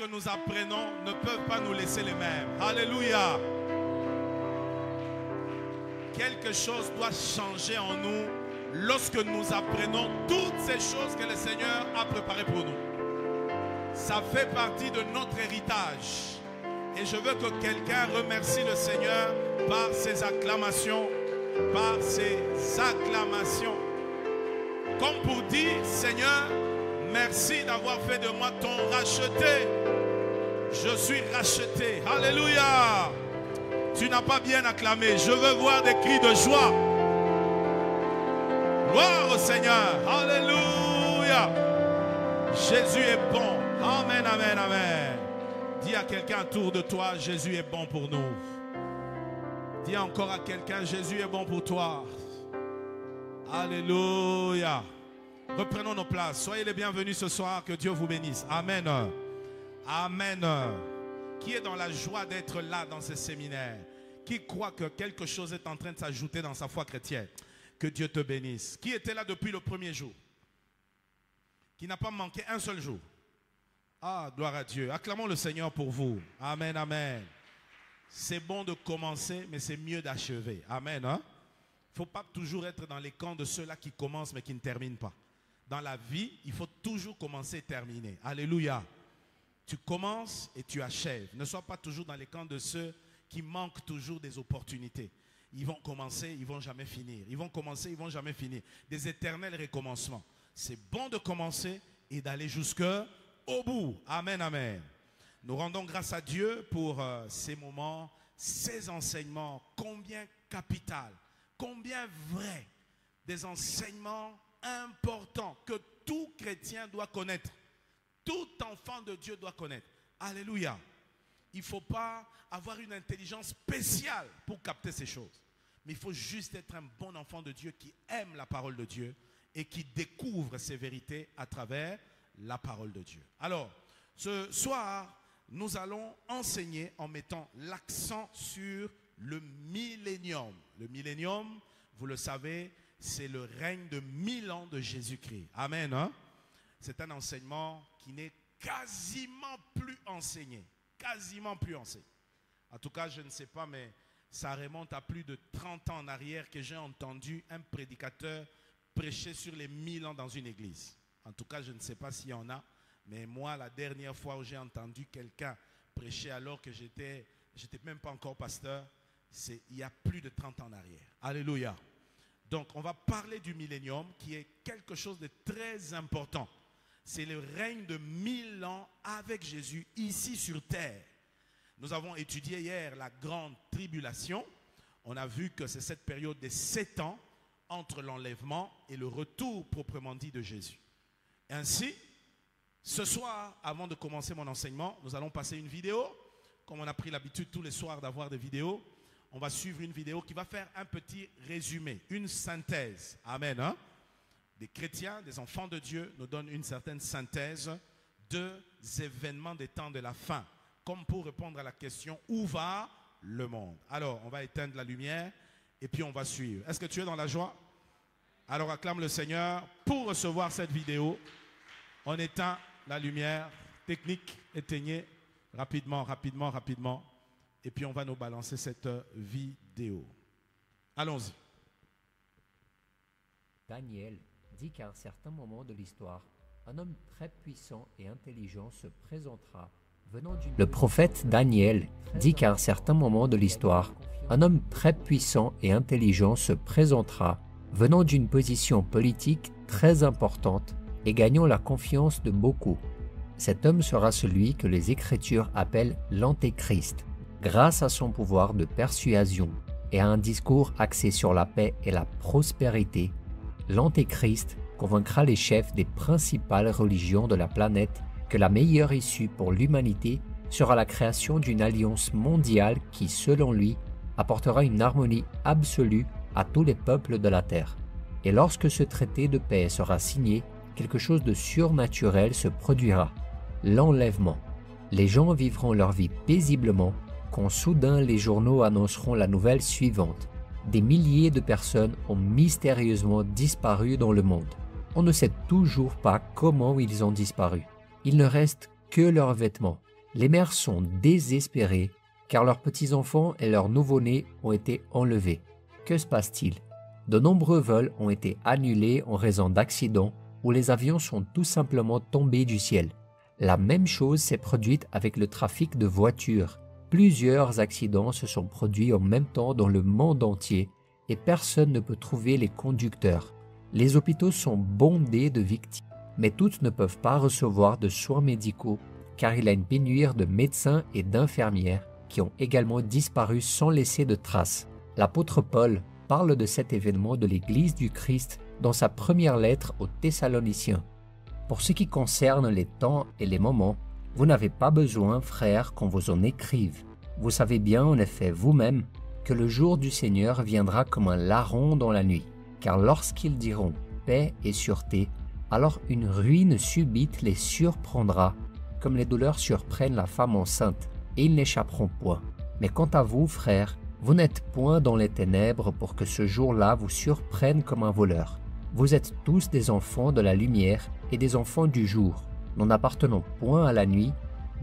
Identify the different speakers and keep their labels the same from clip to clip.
Speaker 1: que nous apprenons ne peuvent pas nous laisser les mêmes. Alléluia. Quelque chose doit changer en nous lorsque nous apprenons toutes ces choses que le Seigneur a préparées pour nous. Ça fait partie de notre héritage. Et je veux que quelqu'un remercie le Seigneur par ses acclamations. Par ses acclamations. Comme pour dire, Seigneur, merci d'avoir fait de moi ton racheté. Je suis racheté. Alléluia. Tu n'as pas bien acclamé. Je veux voir des cris de joie. Gloire au Seigneur. Alléluia. Jésus est bon. Amen, amen, amen. Dis à quelqu'un autour de toi, Jésus est bon pour nous. Dis encore à quelqu'un, Jésus est bon pour toi. Alléluia. Reprenons nos places. Soyez les bienvenus ce soir. Que Dieu vous bénisse. Amen. Amen. Qui est dans la joie d'être là dans ce séminaire? Qui croit que quelque chose est en train de s'ajouter dans sa foi chrétienne? Que Dieu te bénisse. Qui était là depuis le premier jour? Qui n'a pas manqué un seul jour? Ah, gloire à Dieu. Acclamons le Seigneur pour vous. Amen, amen. C'est bon de commencer, mais c'est mieux d'achever. Amen. Il ne faut pas toujours être dans les camps de ceux-là qui commencent, mais qui ne terminent pas. Dans la vie, il faut toujours commencer et terminer. Alléluia. Tu commences et tu achèves. Ne sois pas toujours dans les camps de ceux qui manquent toujours des opportunités. Ils vont commencer, ils ne vont jamais finir. Ils vont commencer, ils ne vont jamais finir. Des éternels recommencements. C'est bon de commencer et d'aller jusqu'au bout. Amen, amen. Nous rendons grâce à Dieu pour ces moments, ces enseignements, combien capital, combien vrai, des enseignements importants que tout chrétien doit connaître. Tout enfant de Dieu doit connaître. Alléluia. Il ne faut pas avoir une intelligence spéciale pour capter ces choses. Mais il faut juste être un bon enfant de Dieu qui aime la parole de Dieu et qui découvre ces vérités à travers la parole de Dieu. Alors, ce soir, nous allons enseigner en mettant l'accent sur le millénium. Le millénium, vous le savez, c'est le règne de 1000 ans de Jésus-Christ. Amen. Hein? C'est un enseignement qui n'est quasiment plus enseigné. Quasiment plus enseigné. En tout cas, je ne sais pas, mais ça remonte à plus de 30 ans en arrière que j'ai entendu un prédicateur prêcher sur les 1000 ans dans une église. En tout cas, je ne sais pas s'il y en a, mais moi, la dernière fois où j'ai entendu quelqu'un prêcher alors que j'étais même pas encore pasteur, c'est il y a plus de 30 ans en arrière. Alléluia. Donc, on va parler du millénium qui est quelque chose de très important. C'est le règne de 1000 ans avec Jésus ici sur terre. Nous avons étudié hier la grande tribulation. On a vu que c'est cette période de 7 ans entre l'enlèvement et le retour proprement dit de Jésus. Ainsi, ce soir, avant de commencer mon enseignement, nous allons passer une vidéo. Comme on a pris l'habitude tous les soirs d'avoir des vidéos, on va suivre une vidéo qui va faire un petit résumé, une synthèse. Amen. Hein? Des chrétiens, des enfants de Dieu nous donnent une certaine synthèse des événements des temps de la fin. Comme pour répondre à la question, où va le monde? Alors, on va éteindre la lumière et puis on va suivre. Est-ce que tu es dans la joie? Alors, acclame le Seigneur pour recevoir cette vidéo. On éteint la lumière. Technique, éteignez rapidement, rapidement, rapidement. Et puis, on va nous balancer cette vidéo. Allons-y.
Speaker 2: Daniel dit qu'à un certain moment de l'histoire, un homme très puissant et intelligent se présentera. Le prophète Daniel dit qu'à un certain moment de l'histoire, un homme très puissant et intelligent se présentera, venant d'une position politique très importante et gagnant la confiance de beaucoup. Cet homme sera celui que les Écritures appellent l'Antéchrist, grâce à son pouvoir de persuasion et à un discours axé sur la paix et la prospérité. L'Antéchrist convaincra les chefs des principales religions de la planète que la meilleure issue pour l'humanité sera la création d'une alliance mondiale qui, selon lui, apportera une harmonie absolue à tous les peuples de la Terre. Et lorsque ce traité de paix sera signé, quelque chose de surnaturel se produira, l'enlèvement. Les gens vivront leur vie paisiblement quand soudain les journaux annonceront la nouvelle suivante. Des milliers de personnes ont mystérieusement disparu dans le monde. On ne sait toujours pas comment ils ont disparu. Il ne reste que leurs vêtements. Les mères sont désespérées car leurs petits-enfants et leurs nouveau-nés ont été enlevés. Que se passe-t-il? De nombreux vols ont été annulés en raison d'accidents où les avions sont tout simplement tombés du ciel. La même chose s'est produite avec le trafic de voitures. Plusieurs accidents se sont produits en même temps dans le monde entier et personne ne peut trouver les conducteurs. Les hôpitaux sont bondés de victimes, mais toutes ne peuvent pas recevoir de soins médicaux car il y a une pénurie de médecins et d'infirmières qui ont également disparu sans laisser de traces. L'apôtre Paul parle de cet événement de l'Église du Christ dans sa première lettre aux Thessaloniciens. Pour ce qui concerne les temps et les moments, vous n'avez pas besoin, frères, qu'on vous en écrive. Vous savez bien en effet vous-même que le jour du Seigneur viendra comme un larron dans la nuit. Car lorsqu'ils diront paix et sûreté, alors une ruine subite les surprendra, comme les douleurs surprennent la femme enceinte, et ils n'échapperont point. Mais quant à vous, frères, vous n'êtes point dans les ténèbres pour que ce jour-là vous surprenne comme un voleur. Vous êtes tous des enfants de la lumière et des enfants du jour. Nous n'appartenons point à la nuit,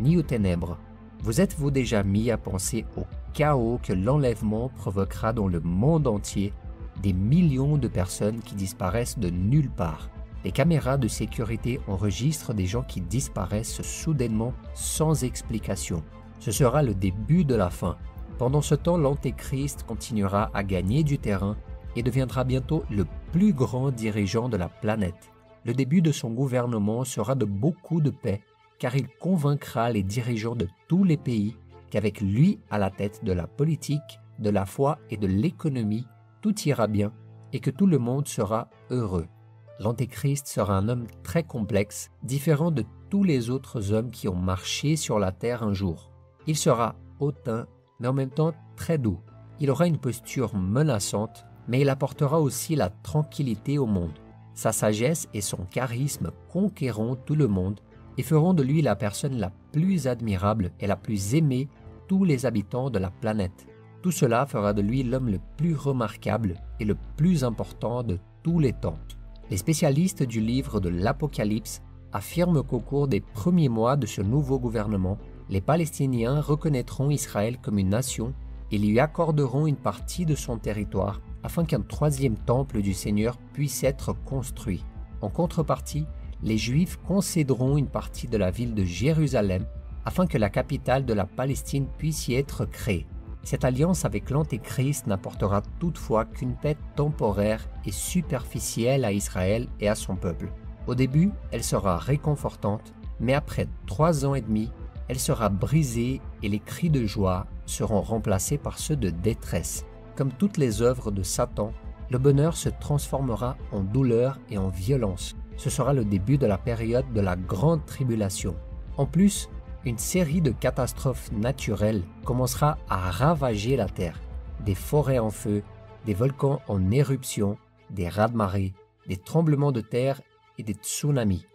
Speaker 2: ni aux ténèbres. Vous êtes-vous déjà mis à penser au chaos que l'enlèvement provoquera dans le monde entier, des millions de personnes qui disparaissent de nulle part? Les caméras de sécurité enregistrent des gens qui disparaissent soudainement sans explication. Ce sera le début de la fin. Pendant ce temps, l'Antéchrist continuera à gagner du terrain et deviendra bientôt le plus grand dirigeant de la planète. Le début de son gouvernement sera de beaucoup de paix, car il convaincra les dirigeants de tous les pays qu'avec lui à la tête de la politique, de la foi et de l'économie, tout ira bien et que tout le monde sera heureux. L'Antéchrist sera un homme très complexe, différent de tous les autres hommes qui ont marché sur la terre un jour. Il sera hautain, mais en même temps très doux. Il aura une posture menaçante, mais il apportera aussi la tranquillité au monde. Sa sagesse et son charisme conquerront tout le monde et feront de lui la personne la plus admirable et la plus aimée de tous les habitants de la planète. Tout cela fera de lui l'homme le plus remarquable et le plus important de tous les temps. Les spécialistes du livre de l'Apocalypse affirment qu'au cours des premiers mois de ce nouveau gouvernement, les Palestiniens reconnaîtront Israël comme une nation et lui accorderont une partie de son territoire afin qu'un troisième temple du Seigneur puisse être construit. En contrepartie, les Juifs concéderont une partie de la ville de Jérusalem afin que la capitale de la Palestine puisse y être créée. Cette alliance avec l'Antéchrist n'apportera toutefois qu'une paix temporaire et superficielle à Israël et à son peuple. Au début, elle sera réconfortante, mais après 3 ans et demi, elle sera brisée et les cris de joie seront remplacés par ceux de détresse. Comme toutes les œuvres de Satan, le bonheur se transformera en douleur et en violence. Ce sera le début de la période de la grande tribulation. En plus, une série de catastrophes naturelles commencera à ravager la Terre. Des forêts en feu, des volcans en éruption, des raz-de-marée, des tremblements de terre et des tsunamis.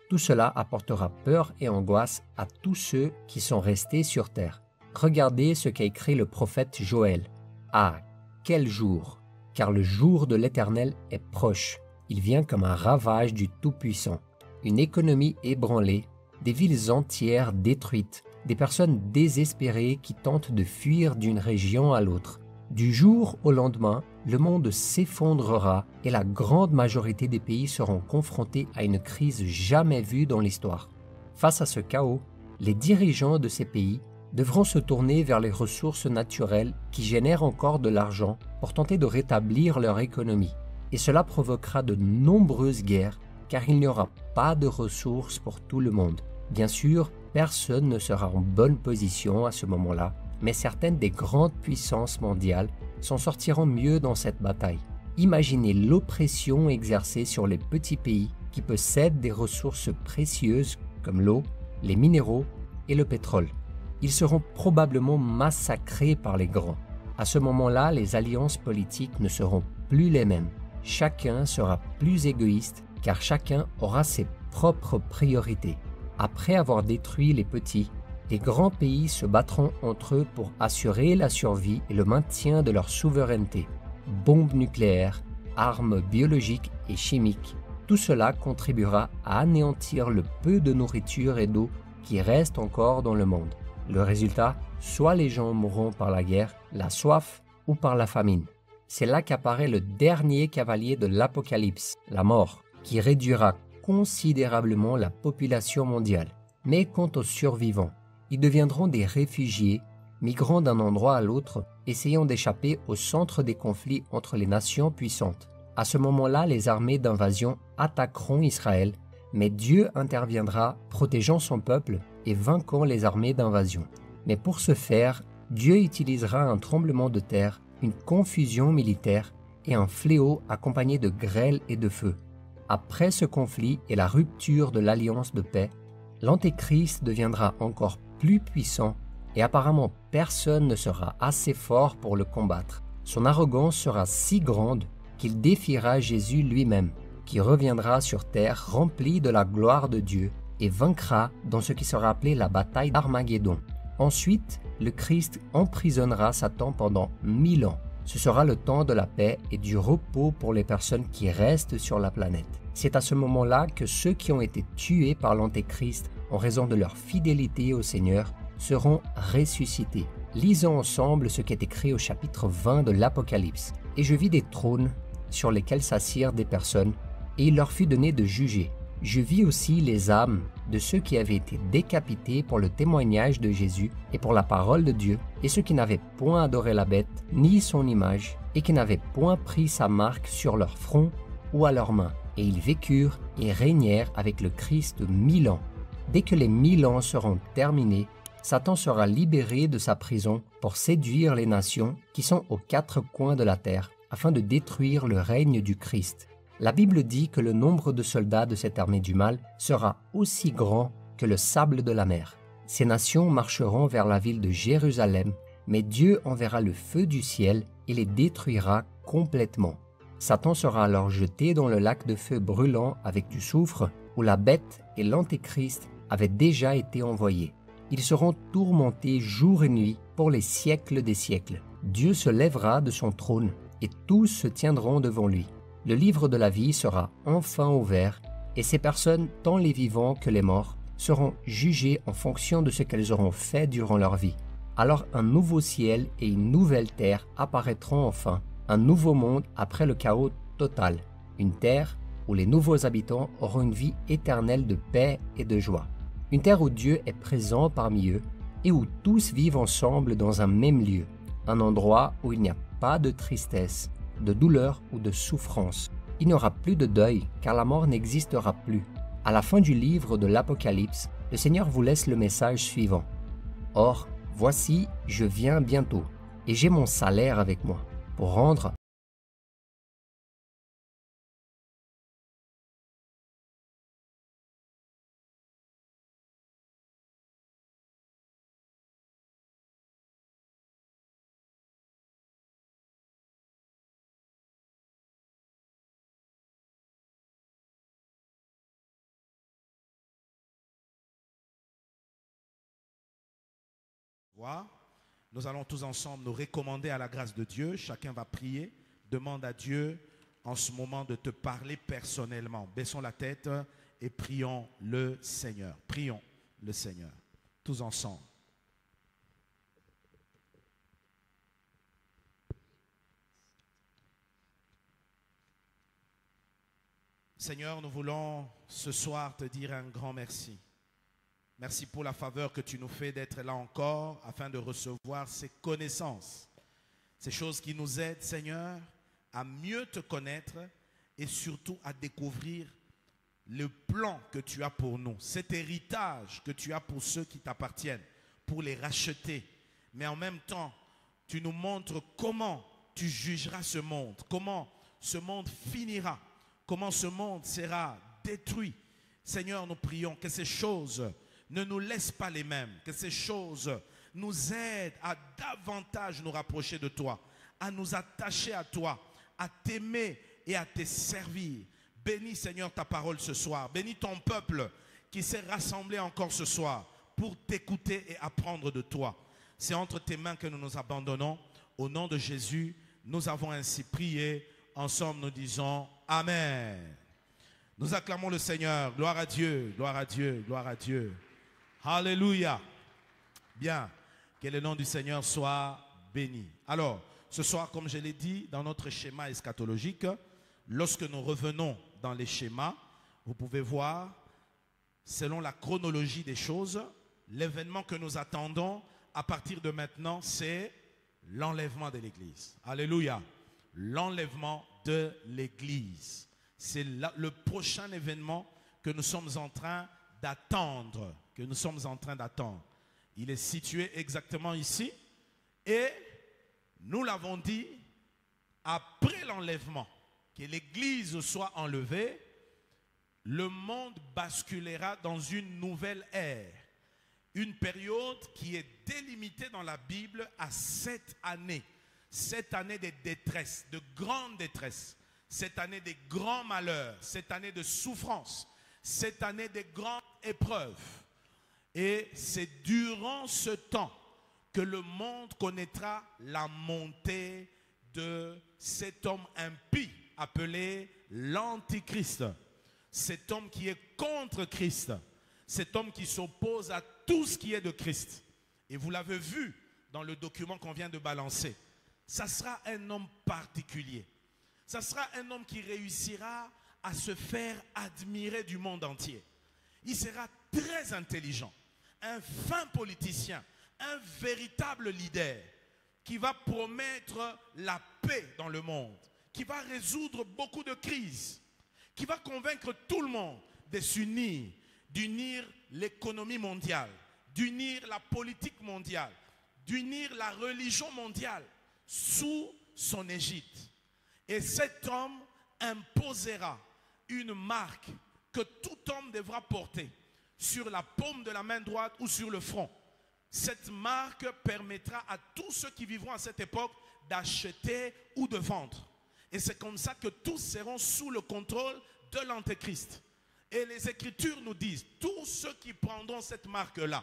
Speaker 2: Tout cela apportera peur et angoisse à tous ceux qui sont restés sur terre. Regardez ce qu'a écrit le prophète Joël. Ah, quel jour! Car le jour de l'Éternel est proche. Il vient comme un ravage du Tout-Puissant. Une économie ébranlée, des villes entières détruites, des personnes désespérées qui tentent de fuir d'une région à l'autre. Du jour au lendemain, le monde s'effondrera et la grande majorité des pays seront confrontés à une crise jamais vue dans l'histoire. Face à ce chaos, les dirigeants de ces pays devront se tourner vers les ressources naturelles qui génèrent encore de l'argent pour tenter de rétablir leur économie. Et cela provoquera de nombreuses guerres car il n'y aura pas de ressources pour tout le monde. Bien sûr, personne ne sera en bonne position à ce moment-là, mais certaines des grandes puissances mondiales s'en sortiront mieux dans cette bataille. Imaginez l'oppression exercée sur les petits pays qui possèdent des ressources précieuses comme l'eau, les minéraux et le pétrole. Ils seront probablement massacrés par les grands. À ce moment-là, les alliances politiques ne seront plus les mêmes. Chacun sera plus égoïste car chacun aura ses propres priorités. Après avoir détruit les petits, les grands pays se battront entre eux pour assurer la survie et le maintien de leur souveraineté. Bombes nucléaires, armes biologiques et chimiques, tout cela contribuera à anéantir le peu de nourriture et d'eau qui reste encore dans le monde. Le résultat, soit les gens mourront par la guerre, la soif ou par la famine. C'est là qu'apparaît le dernier cavalier de l'Apocalypse, la mort, qui réduira considérablement la population mondiale. Mais quant aux survivants, ils deviendront des réfugiés, migrant d'un endroit à l'autre, essayant d'échapper au centre des conflits entre les nations puissantes. À ce moment-là, les armées d'invasion attaqueront Israël, mais Dieu interviendra, protégeant son peuple et vainquant les armées d'invasion. Mais pour ce faire, Dieu utilisera un tremblement de terre, une confusion militaire et un fléau accompagné de grêle et de feu. Après ce conflit et la rupture de l'alliance de paix, l'Antéchrist deviendra encore plus puissant et apparemment personne ne sera assez fort pour le combattre. Son arrogance sera si grande qu'il défiera Jésus lui-même, qui reviendra sur terre rempli de la gloire de Dieu et vaincra dans ce qui sera appelé la bataille d'Armageddon. Ensuite, le Christ emprisonnera Satan pendant 1000 ans. Ce sera le temps de la paix et du repos pour les personnes qui restent sur la planète. C'est à ce moment-là que ceux qui ont été tués par l'Antéchrist en raison de leur fidélité au Seigneur seront ressuscités. Lisons ensemble ce qui est écrit au chapitre 20 de l'Apocalypse. « Et je vis des trônes sur lesquels s'assirent des personnes, et il leur fut donné de juger. Je vis aussi les âmes de ceux qui avaient été décapités pour le témoignage de Jésus et pour la parole de Dieu, et ceux qui n'avaient point adoré la bête, ni son image, et qui n'avaient point pris sa marque sur leur front ou à leurs mains. Et ils vécurent et régnèrent avec le Christ 1000 ans. Dès que les 1000 ans seront terminés, Satan sera libéré de sa prison pour séduire les nations qui sont aux 4 coins de la terre, afin de détruire le règne du Christ. La Bible dit que le nombre de soldats de cette armée du mal sera aussi grand que le sable de la mer. Ces nations marcheront vers la ville de Jérusalem, mais Dieu enverra le feu du ciel et les détruira complètement. Satan sera alors jeté dans le lac de feu brûlant avec du soufre, où la bête et l'Antéchrist avaient déjà été envoyés. Ils seront tourmentés jour et nuit pour les siècles des siècles. Dieu se lèvera de son trône et tous se tiendront devant lui. Le livre de la vie sera enfin ouvert et ces personnes, tant les vivants que les morts, seront jugées en fonction de ce qu'elles auront fait durant leur vie. Alors un nouveau ciel et une nouvelle terre apparaîtront enfin, un nouveau monde après le chaos total, une terre où les nouveaux habitants auront une vie éternelle de paix et de joie. Une terre où Dieu est présent parmi eux et où tous vivent ensemble dans un même lieu, un endroit où il n'y a pas de tristesse, de douleur ou de souffrance. Il n'y aura plus de deuil, car la mort n'existera plus. À la fin du livre de l'Apocalypse, le Seigneur vous laisse le message suivant. « Or, voici, je viens bientôt, et j'ai mon salaire avec moi, pour rendre
Speaker 1: Nous allons tous ensemble nous recommander à la grâce de Dieu. Chacun va prier. Demande à Dieu en ce moment de te parler personnellement. Baissons la tête et prions le Seigneur. Prions le Seigneur. Tous ensemble. Seigneur, nous voulons ce soir te dire un grand merci. Merci pour la faveur que tu nous fais d'être là encore afin de recevoir ces connaissances, ces choses qui nous aident, Seigneur, à mieux te connaître et surtout à découvrir le plan que tu as pour nous, cet héritage que tu as pour ceux qui t'appartiennent, pour les racheter. Mais en même temps, tu nous montres comment tu jugeras ce monde, comment ce monde finira, comment ce monde sera détruit. Seigneur, nous prions que ces choses ne nous laisse pas les mêmes, que ces choses nous aident à davantage nous rapprocher de toi, à nous attacher à toi, à t'aimer et à te servir. Bénis, Seigneur, ta parole ce soir. Bénis ton peuple qui s'est rassemblé encore ce soir pour t'écouter et apprendre de toi. C'est entre tes mains que nous nous abandonnons. Au nom de Jésus, nous avons ainsi prié. Ensemble, nous disons Amen. Nous acclamons le Seigneur. Gloire à Dieu, gloire à Dieu, gloire à Dieu. Alléluia. Bien, que le nom du Seigneur soit béni. Alors, ce soir, comme je l'ai dit, dans notre schéma eschatologique, lorsque nous revenons dans les schémas, vous pouvez voir, selon la chronologie des choses, l'événement que nous attendons à partir de maintenant, c'est l'enlèvement de l'Église. Alléluia. L'enlèvement de l'Église. C'est le prochain événement que nous sommes en train d'attendre. Il est situé exactement ici. Et nous l'avons dit, après l'enlèvement, que l'Église soit enlevée, le monde basculera dans une nouvelle ère. Une période qui est délimitée dans la Bible à 7 années. 7 années de détresse, de grande détresse. 7 années de grands malheurs. 7 années de souffrance. 7 années de grandes épreuves. Et c'est durant ce temps que le monde connaîtra la montée de cet homme impie appelé l'Antichrist. Cet homme qui est contre Christ. Cet homme qui s'oppose à tout ce qui est de Christ. Et vous l'avez vu dans le document qu'on vient de balancer. Ça sera un homme particulier. Ça sera un homme qui réussira à se faire admirer du monde entier. Il sera très intelligent, un fin politicien, un véritable leader qui va promettre la paix dans le monde, qui va résoudre beaucoup de crises, qui va convaincre tout le monde de s'unir, d'unir l'économie mondiale, d'unir la politique mondiale, d'unir la religion mondiale sous son égide. Et cet homme imposera une marque que tout homme devra porter sur la paume de la main droite ou sur le front. Cette marque permettra à tous ceux qui vivront à cette époque d'acheter ou de vendre. Et c'est comme ça que tous seront sous le contrôle de l'Antéchrist. Et les Écritures nous disent, tous ceux qui prendront cette marque-là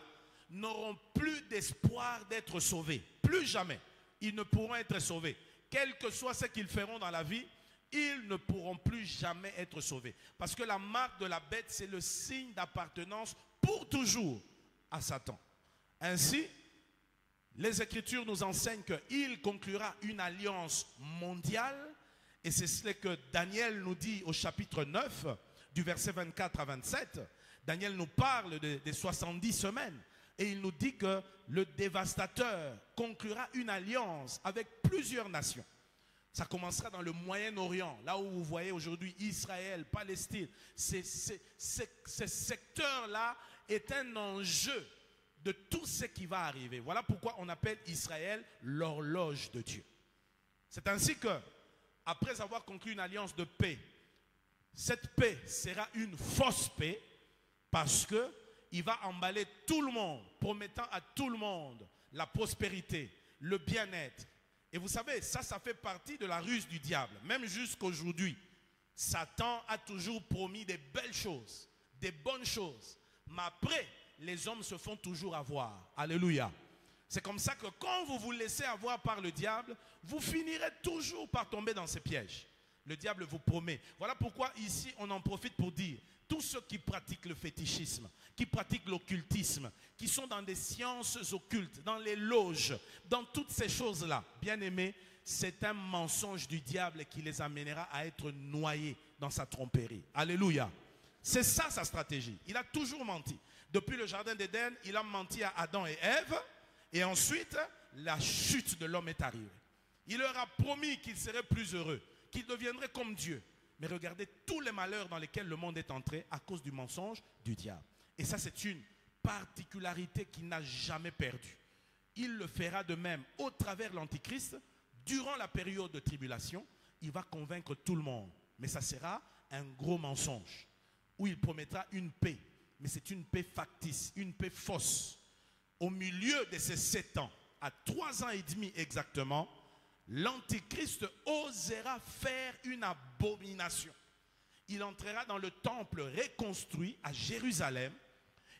Speaker 1: n'auront plus d'espoir d'être sauvés. Plus jamais. Ils ne pourront être sauvés. Quel que soit ce qu'ils feront dans la vie, ils ne pourront plus jamais être sauvés. Parce que la marque de la bête, c'est le signe d'appartenance pour toujours à Satan. Ainsi, les Écritures nous enseignent qu'il conclura une alliance mondiale. Et c'est ce que Daniel nous dit au chapitre 9, du verset 24 à 27. Daniel nous parle des 70 semaines. Et il nous dit que le dévastateur conclura une alliance avec plusieurs nations. Ça commencera dans le Moyen-Orient, là où vous voyez aujourd'hui Israël, Palestine. Ce secteur-là est un enjeu de tout ce qui va arriver. Voilà pourquoi on appelle Israël l'horloge de Dieu. C'est ainsi que, après avoir conclu une alliance de paix, cette paix sera une fausse paix parce que il va emballer tout le monde, promettant à tout le monde la prospérité, le bien-être. Et vous savez, ça fait partie de la ruse du diable. Même jusqu'aujourd'hui, Satan a toujours promis des belles choses, des bonnes choses. Mais après, les hommes se font toujours avoir. Alléluia. C'est comme ça que quand vous vous laissez avoir par le diable, vous finirez toujours par tomber dans ces pièges. Le diable vous promet. Voilà pourquoi ici, on en profite pour dire, tous ceux qui pratiquent le fétichisme, qui pratiquent l'occultisme, qui sont dans des sciences occultes, dans les loges, dans toutes ces choses-là, bien aimés, c'est un mensonge du diable qui les amènera à être noyés dans sa tromperie. Alléluia. C'est ça sa stratégie. Il a toujours menti. Depuis le jardin d'Éden, il a menti à Adam et Ève. Et ensuite, la chute de l'homme est arrivée. Il leur a promis qu'ils seraient plus heureux, qu'ils deviendraient comme Dieu. Mais regardez tous les malheurs dans lesquels le monde est entré à cause du mensonge du diable. Et ça, c'est une particularité qu'il n'a jamais perdue. Il le fera de même au travers de l'Antichrist. Durant la période de tribulation, il va convaincre tout le monde. Mais ça sera un gros mensonge où il promettra une paix. Mais c'est une paix factice, une paix fausse. Au milieu de ces 7 ans, à 3 ans et demi exactement, l'Antichrist osera faire une abomination. Il entrera dans le temple reconstruit à Jérusalem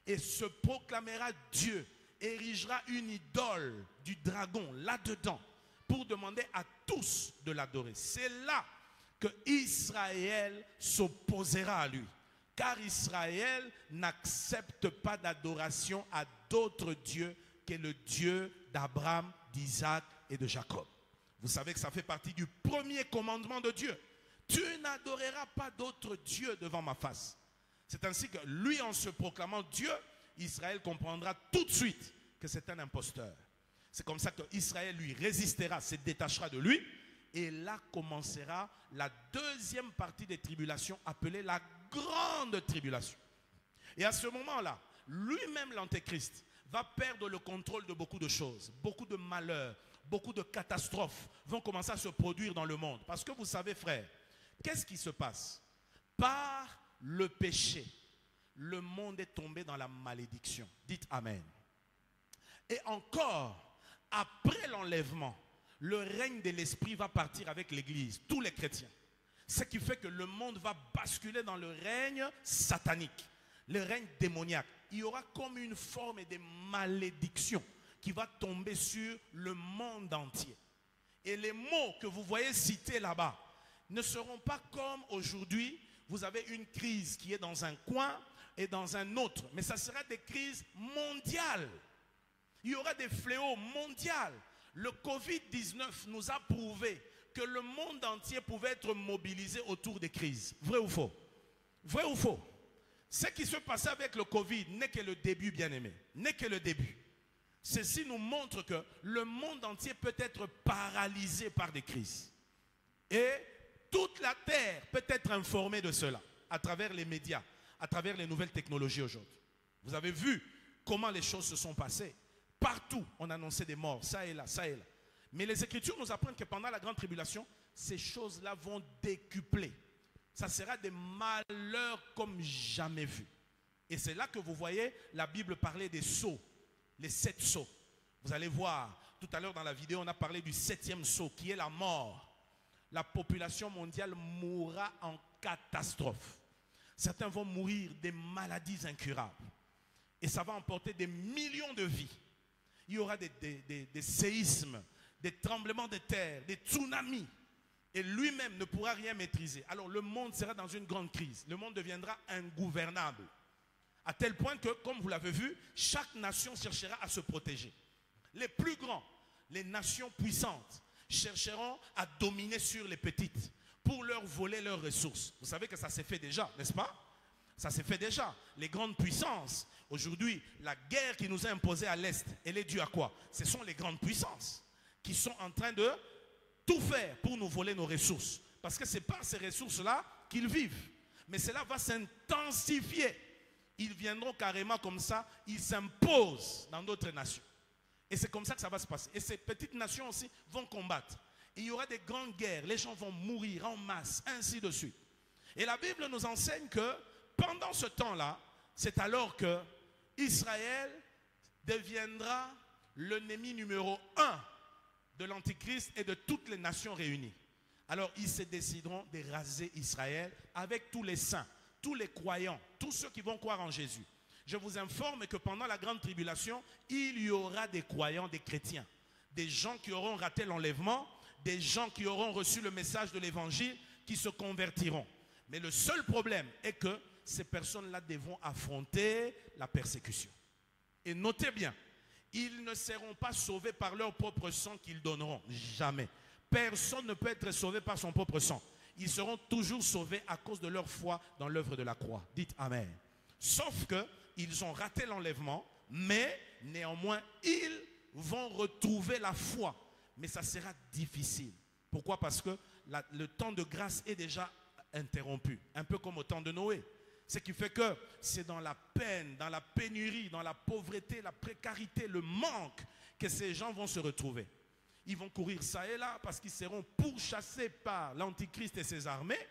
Speaker 1: et se proclamera Dieu, érigera une idole du dragon là-dedans pour demander à tous de l'adorer. C'est là que Israël s'opposera à lui. Car Israël n'accepte pas d'adoration à d'autres dieux qui est le Dieu d'Abraham, d'Isaac et de Jacob. Vous savez que ça fait partie du premier commandement de Dieu. Tu n'adoreras pas d'autre Dieu devant ma face. C'est ainsi que lui, en se proclamant Dieu, Israël comprendra tout de suite que c'est un imposteur. C'est comme ça qu'Israël lui résistera, se détachera de lui. Et là commencera la deuxième partie des tribulations appelée la grande tribulation. Et à ce moment-là, lui-même l'antéchrist va perdre le contrôle de beaucoup de choses. Beaucoup de malheurs, beaucoup de catastrophes vont commencer à se produire dans le monde. Parce que vous savez, frère, qu'est-ce qui se passe? Par le péché, le monde est tombé dans la malédiction. Dites Amen. Et encore, après l'enlèvement, le règne de l'esprit va partir avec l'église, tous les chrétiens. Ce qui fait que le monde va basculer dans le règne satanique, le règne démoniaque. Il y aura comme une forme de malédiction qui va tomber sur le monde entier. Et les mots que vous voyez cités là-bas ne seront pas comme aujourd'hui, vous avez une crise qui est dans un coin et dans un autre. Mais ça sera des crises mondiales. Il y aura des fléaux mondiaux. Le Covid-19 nous a prouvé que le monde entier pouvait être mobilisé autour des crises. Vrai ou faux? Vrai ou faux? Ce qui se passait avec le Covid n'est que le début, bien-aimé. N'est que le début. Ceci nous montre que le monde entier peut être paralysé par des crises. Et toute la terre peut être informée de cela à travers les médias, à travers les nouvelles technologies aujourd'hui. Vous avez vu comment les choses se sont passées. Partout, on annonçait des morts, ça et là, ça et là. Mais les Écritures nous apprennent que pendant la grande tribulation, ces choses-là vont décupler. Ça sera des malheurs comme jamais vu. Et c'est là que vous voyez la Bible parler des sceaux, les 7 sceaux. Vous allez voir, tout à l'heure dans la vidéo, on a parlé du 7e sceau, qui est la mort. La population mondiale mourra en catastrophe. Certains vont mourir des maladies incurables. Et ça va emporter des millions de vies. Il y aura des séismes, des tremblements de terre, des tsunamis. Et lui-même ne pourra rien maîtriser. Alors le monde sera dans une grande crise. Le monde deviendra ingouvernable. À tel point que, comme vous l'avez vu, chaque nation cherchera à se protéger. Les plus grands, les nations puissantes, chercheront à dominer sur les petites pour leur voler leurs ressources. Vous savez que ça s'est fait déjà, n'est-ce pas? Ça s'est fait déjà. Les grandes puissances, aujourd'hui, la guerre qui nous a imposée à l'Est, elle est due à quoi? Ce sont les grandes puissances qui sont en train de tout faire pour nous voler nos ressources. Parce que c'est par ces ressources-là qu'ils vivent. Mais cela va s'intensifier. Ils viendront carrément comme ça, ils s'imposent dans d'autres nations. Et c'est comme ça que ça va se passer. Et ces petites nations aussi vont combattre. Et il y aura des grandes guerres, les gens vont mourir en masse, ainsi de suite. Et la Bible nous enseigne que pendant ce temps-là, c'est alors que Israël deviendra l'ennemi numéro 1 de l'Antichrist et de toutes les nations réunies. Alors ils se décideront de raser Israël avec tous les saints, tous les croyants, tous ceux qui vont croire en Jésus. Je vous informe que pendant la grande tribulation, il y aura des croyants, des chrétiens, des gens qui auront raté l'enlèvement, des gens qui auront reçu le message de l'évangile, qui se convertiront. Mais le seul problème est que ces personnes-là devront affronter la persécution. Et notez bien, ils ne seront pas sauvés par leur propre sang qu'ils donneront. Jamais. Personne ne peut être sauvé par son propre sang. Ils seront toujours sauvés à cause de leur foi dans l'œuvre de la croix. Dites Amen. Sauf qu'ils ont raté l'enlèvement, mais néanmoins, ils vont retrouver la foi. Mais ça sera difficile. Pourquoi? Parce que le temps de grâce est déjà interrompu. Un peu comme au temps de Noé. Ce qui fait que c'est dans la peine, dans la pénurie, dans la pauvreté, la précarité, le manque que ces gens vont se retrouver. Ils vont courir ça et là parce qu'ils seront pourchassés par l'Antichrist et ses armées.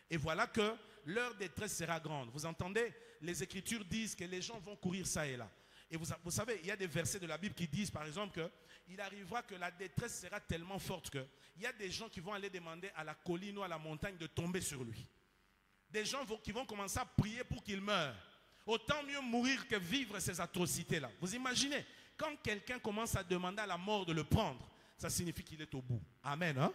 Speaker 1: Et voilà que leur détresse sera grande. Vous entendez? Les Écritures disent que les gens vont courir ça et là. Et vous savez, il y a des versets de la Bible qui disent par exemple qu'il arrivera que la détresse sera tellement forte qu'il y a des gens qui vont aller demander à la colline ou à la montagne de tomber sur lui. Des gens qui vont commencer à prier pour qu'il meure. Autant mieux mourir que vivre ces atrocités-là. Vous imaginez, quand quelqu'un commence à demander à la mort de le prendre, ça signifie qu'il est au bout. Amen. Hein?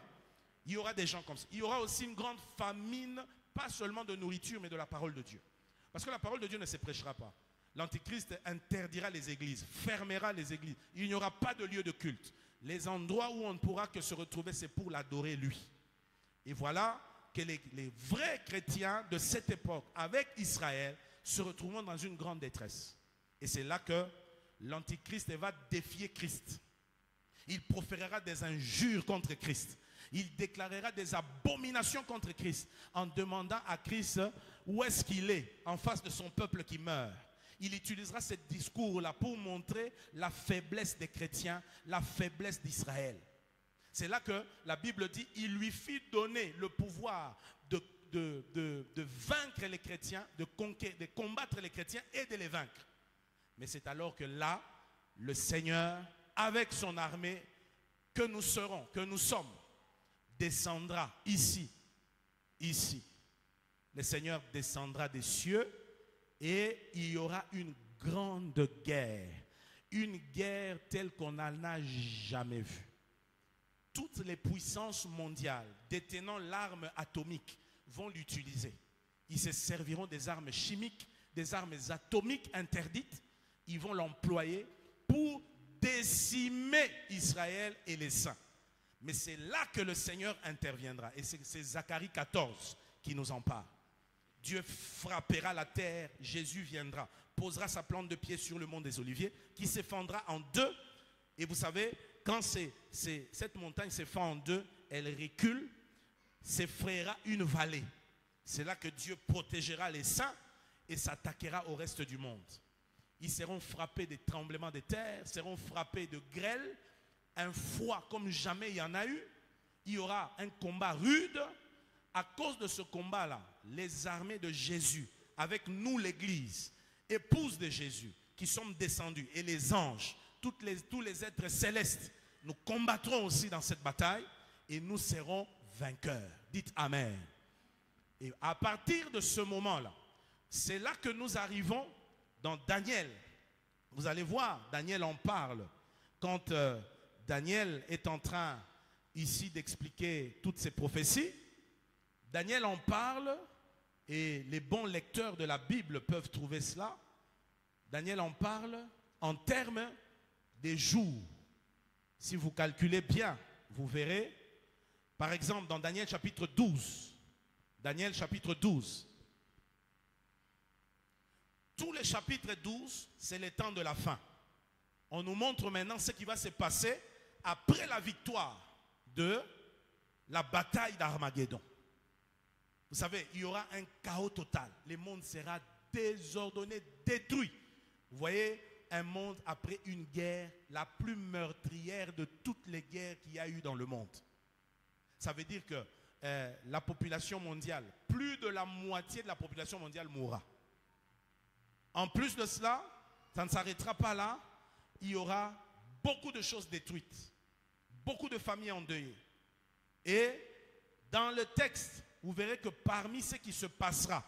Speaker 1: Il y aura des gens comme ça. Il y aura aussi une grande famine, pas seulement de nourriture, mais de la parole de Dieu. Parce que la parole de Dieu ne se prêchera pas. L'Antichrist interdira les églises, fermera les églises. Il n'y aura pas de lieu de culte. Les endroits où on ne pourra que se retrouver, c'est pour l'adorer lui. Et voilà que les vrais chrétiens de cette époque, avec Israël, se retrouveront dans une grande détresse. Et c'est là que l'Antichrist va défier Christ. Il proférera des injures contre Christ. Il déclarera des abominations contre Christ en demandant à Christ où est-ce qu'il est en face de son peuple qui meurt. Il utilisera ce discours-là pour montrer la faiblesse des chrétiens, la faiblesse d'Israël. C'est là que la Bible dit il lui fit donner le pouvoir de vaincre les chrétiens, de combattre les chrétiens et de les vaincre. Mais c'est alors que là, le Seigneur, avec son armée, que nous sommes, descendra ici. Le Seigneur descendra des cieux et il y aura une grande guerre. Une guerre telle qu'on n'en a jamais vue. Toutes les puissances mondiales détenant l'arme atomique vont l'utiliser. Ils se serviront des armes chimiques, des armes atomiques interdites. Ils vont l'employer pour décimer Israël et les saints. Mais c'est là que le Seigneur interviendra. Et c'est Zacharie 14 qui nous en parle. Dieu frappera la terre, Jésus viendra, posera sa plante de pied sur le mont des Oliviers, qui s'effondrera en deux. Et vous savez, quand cette montagne se fend en deux, elle recule, s'effraiera une vallée. C'est là que Dieu protégera les saints et s'attaquera au reste du monde. Ils seront frappés des tremblements de terre, seront frappés de grêle, un froid comme jamais il y en a eu. Il y aura un combat rude. À cause de ce combat-là, les armées de Jésus, avec nous l'Église, épouses de Jésus, qui sommes descendus, et les anges, tous les êtres célestes, nous combattrons aussi dans cette bataille et nous serons vainqueurs. Dites Amen. Et à partir de ce moment-là, c'est là que nous arrivons dans Daniel. Vous allez voir, Daniel en parle. Quand Daniel est en train ici d'expliquer toutes ces prophéties, Daniel en parle et les bons lecteurs de la Bible peuvent trouver cela. Daniel en parle en termes des jours. Si vous calculez bien, vous verrez, par exemple, dans Daniel chapitre 12, Daniel chapitre 12, tous les chapitres 12, c'est le temps de la fin. On nous montre maintenant ce qui va se passer après la victoire de la bataille d'Armageddon. Vous savez, il y aura un chaos total. Le monde sera désordonné, détruit. Vous voyez, un monde après une guerre, la plus meurtrière de toutes les guerres qu'il y a eu dans le monde. Ça veut dire que la population mondiale, plus de la moitié de la population mondiale mourra. En plus de cela, ça ne s'arrêtera pas là. Il y aura beaucoup de choses détruites. Beaucoup de familles endeuillées. Et dans le texte, vous verrez que parmi ce qui se passera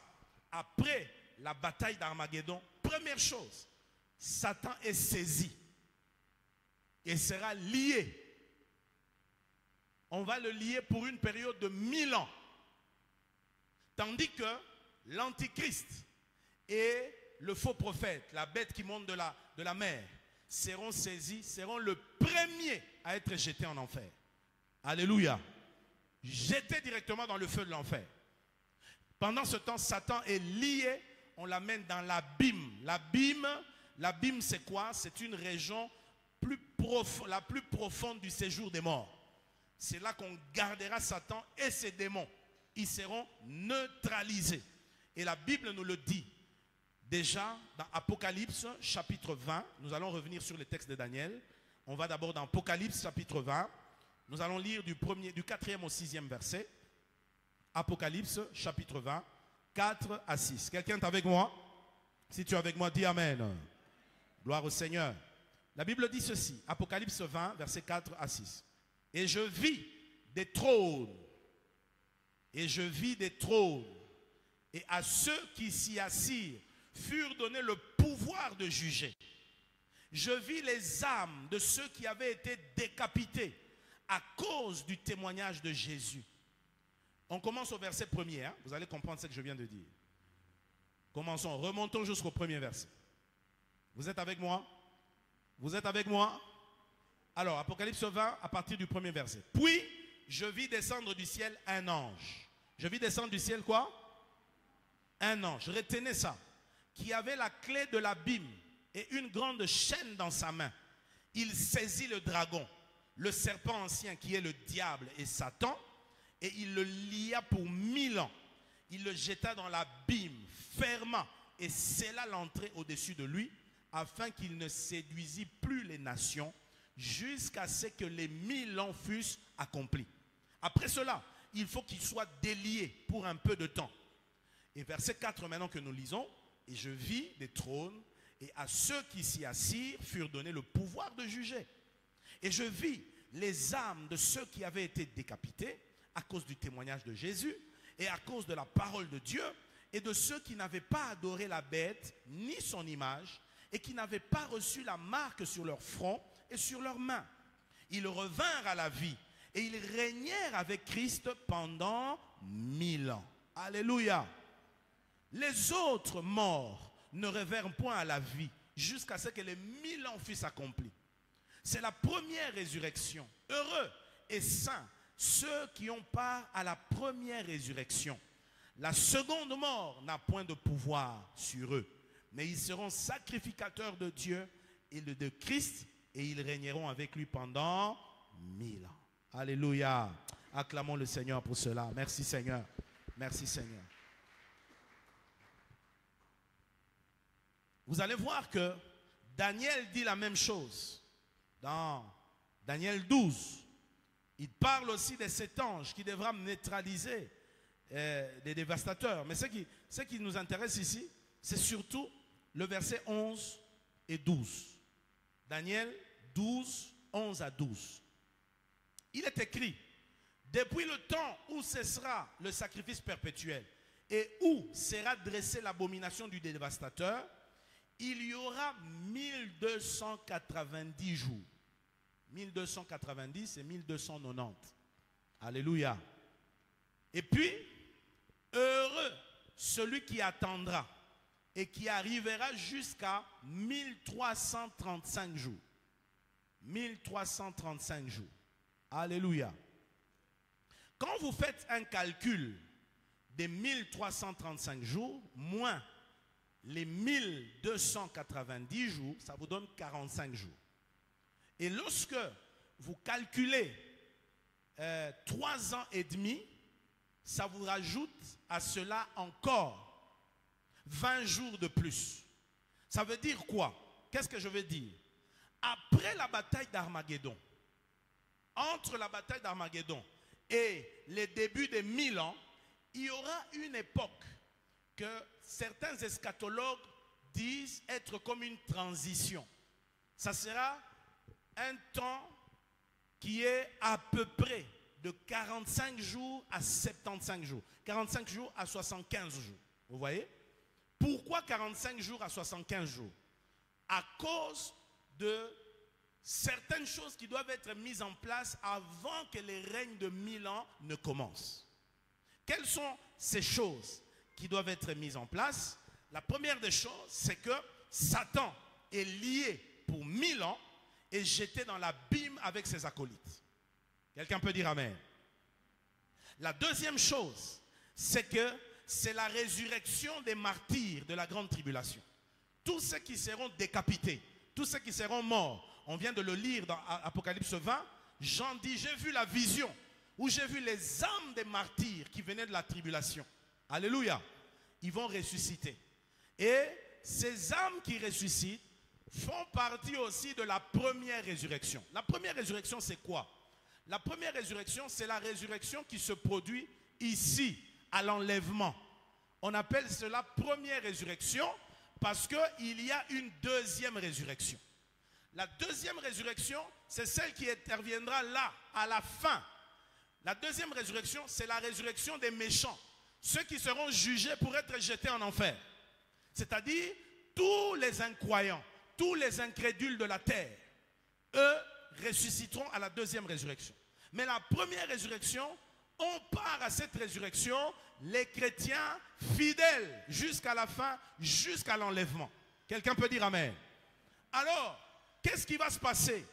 Speaker 1: après la bataille d'Armageddon, première chose, Satan est saisi et sera lié. On va le lier pour une période de 1000 ans. Tandis que l'Antichrist et le faux prophète, la bête qui monte de la mer, seront saisis, seront le premier à être jetés en enfer. Alléluia. Jeté directement dans le feu de l'enfer. Pendant ce temps, Satan est lié, on l'amène dans l'abîme. L'abîme, c'est quoi? C'est une région la plus profonde du séjour des morts. C'est là qu'on gardera Satan et ses démons. Ils seront neutralisés. Et la Bible nous le dit. Déjà, dans Apocalypse, chapitre 20, nous allons revenir sur les textes de Daniel. On va d'abord dans Apocalypse, chapitre 20. Nous allons lire du 4e au 6e verset. Apocalypse, chapitre 20, 4 à 6. Quelqu'un est avec moi? Si tu es avec moi, dis Amen. Gloire au Seigneur. La Bible dit ceci. Apocalypse 20, verset 4 à 6. Et je vis des trônes. Et je vis des trônes. Et à ceux qui s'y assirent furent donnés le pouvoir de juger. Je vis les âmes de ceux qui avaient été décapités à cause du témoignage de Jésus. On commence au verset 1er. Vous allez comprendre ce que je viens de dire. Commençons. Remontons jusqu'au premier verset. Vous êtes avec moi? Vous êtes avec moi? Alors, Apocalypse 20, à partir du premier verset. Puis, je vis descendre du ciel un ange. Je vis descendre du ciel quoi? Un ange. Retenez ça. Qui avait la clé de l'abîme et une grande chaîne dans sa main. Il saisit le dragon, le serpent ancien qui est le diable et Satan, et il le lia pour 1000 ans. Il le jeta dans l'abîme, ferma et scella l'entrée au-dessus de lui, afin qu'il ne séduisît plus les nations, jusqu'à ce que les 1000 ans fussent accomplis. Après cela, il faut qu'il soit délié pour un peu de temps. Et verset 4 maintenant que nous lisons, et je vis des trônes, et à ceux qui s'y assirent furent donnés le pouvoir de juger. Et je vis les âmes de ceux qui avaient été décapités à cause du témoignage de Jésus et à cause de la parole de Dieu, et de ceux qui n'avaient pas adoré la bête ni son image, et qui n'avaient pas reçu la marque sur leur front et sur leurs mains. Ils revinrent à la vie, et ils régnèrent avec Christ pendant 1000 ans. Alléluia. Les autres morts ne revinrent point à la vie jusqu'à ce que les 1000 ans fussent accomplis. C'est la première résurrection. Heureux et saints ceux qui ont part à la première résurrection. La seconde mort n'a point de pouvoir sur eux, mais ils seront sacrificateurs de Dieu et de Christ, et ils régneront avec lui pendant 1000 ans. Alléluia. Acclamons le Seigneur pour cela. Merci Seigneur. Merci Seigneur. Vous allez voir que Daniel dit la même chose. Dans Daniel 12, il parle aussi de cet ange qui devra neutraliser les dévastateurs. Mais ce qui nous intéresse ici, c'est surtout le verset 11 et 12. Daniel 12, 11 à 12. Il est écrit, depuis le temps où cessera le sacrifice perpétuel et où sera dressée l'abomination du dévastateur, il y aura 1290 jours. 1290 et 1290. Alléluia. Et puis, heureux celui qui attendra et qui arrivera jusqu'à 1335 jours. 1335 jours. Alléluia. Quand vous faites un calcul des 1335 jours, moins les 1290 jours, ça vous donne 45 jours. Et lorsque vous calculez 3 ans et demi, ça vous rajoute à cela encore 20 jours de plus. Ça veut dire quoi? Qu'est-ce que je veux dire? Après la bataille d'Armageddon, entre la bataille d'Armageddon et les débuts des 1000 ans, il y aura une époque que certains eschatologues disent être comme une transition. Ça sera un temps qui est à peu près de 45 jours à 75 jours. 45 jours à 75 jours. Vous voyez? Pourquoi 45 jours à 75 jours? À cause de certaines choses qui doivent être mises en place avant que les règnes de 1000 ans ne commencent. Quelles sont ces choses qui doivent être mises en place? La première des choses, c'est que Satan est lié pour 1000 ans et jeté dans l'abîme avec ses acolytes. Quelqu'un peut dire amen. La deuxième chose, c'est que c'est la résurrection des martyrs de la grande tribulation. Tous ceux qui seront décapités, tous ceux qui seront morts, on vient de le lire dans Apocalypse 20, Jean dit, j'ai vu la vision où j'ai vu les âmes des martyrs qui venaient de la tribulation. Alléluia. Ils vont ressusciter. Et ces âmes qui ressuscitent font partie aussi de la première résurrection. La première résurrection, c'est quoi? La première résurrection, c'est la résurrection qui se produit ici, à l'enlèvement. On appelle cela première résurrection parce qu'il y a une deuxième résurrection. La deuxième résurrection, c'est celle qui interviendra là, à la fin. La deuxième résurrection, c'est la résurrection des méchants. Ceux qui seront jugés pour être jetés en enfer. C'est-à-dire tous les incroyants, tous les incrédules de la terre, eux ressusciteront à la deuxième résurrection. Mais la première résurrection, on part à cette résurrection, les chrétiens fidèles jusqu'à la fin, jusqu'à l'enlèvement. Quelqu'un peut dire amen. Alors, qu'est-ce qui va se passer?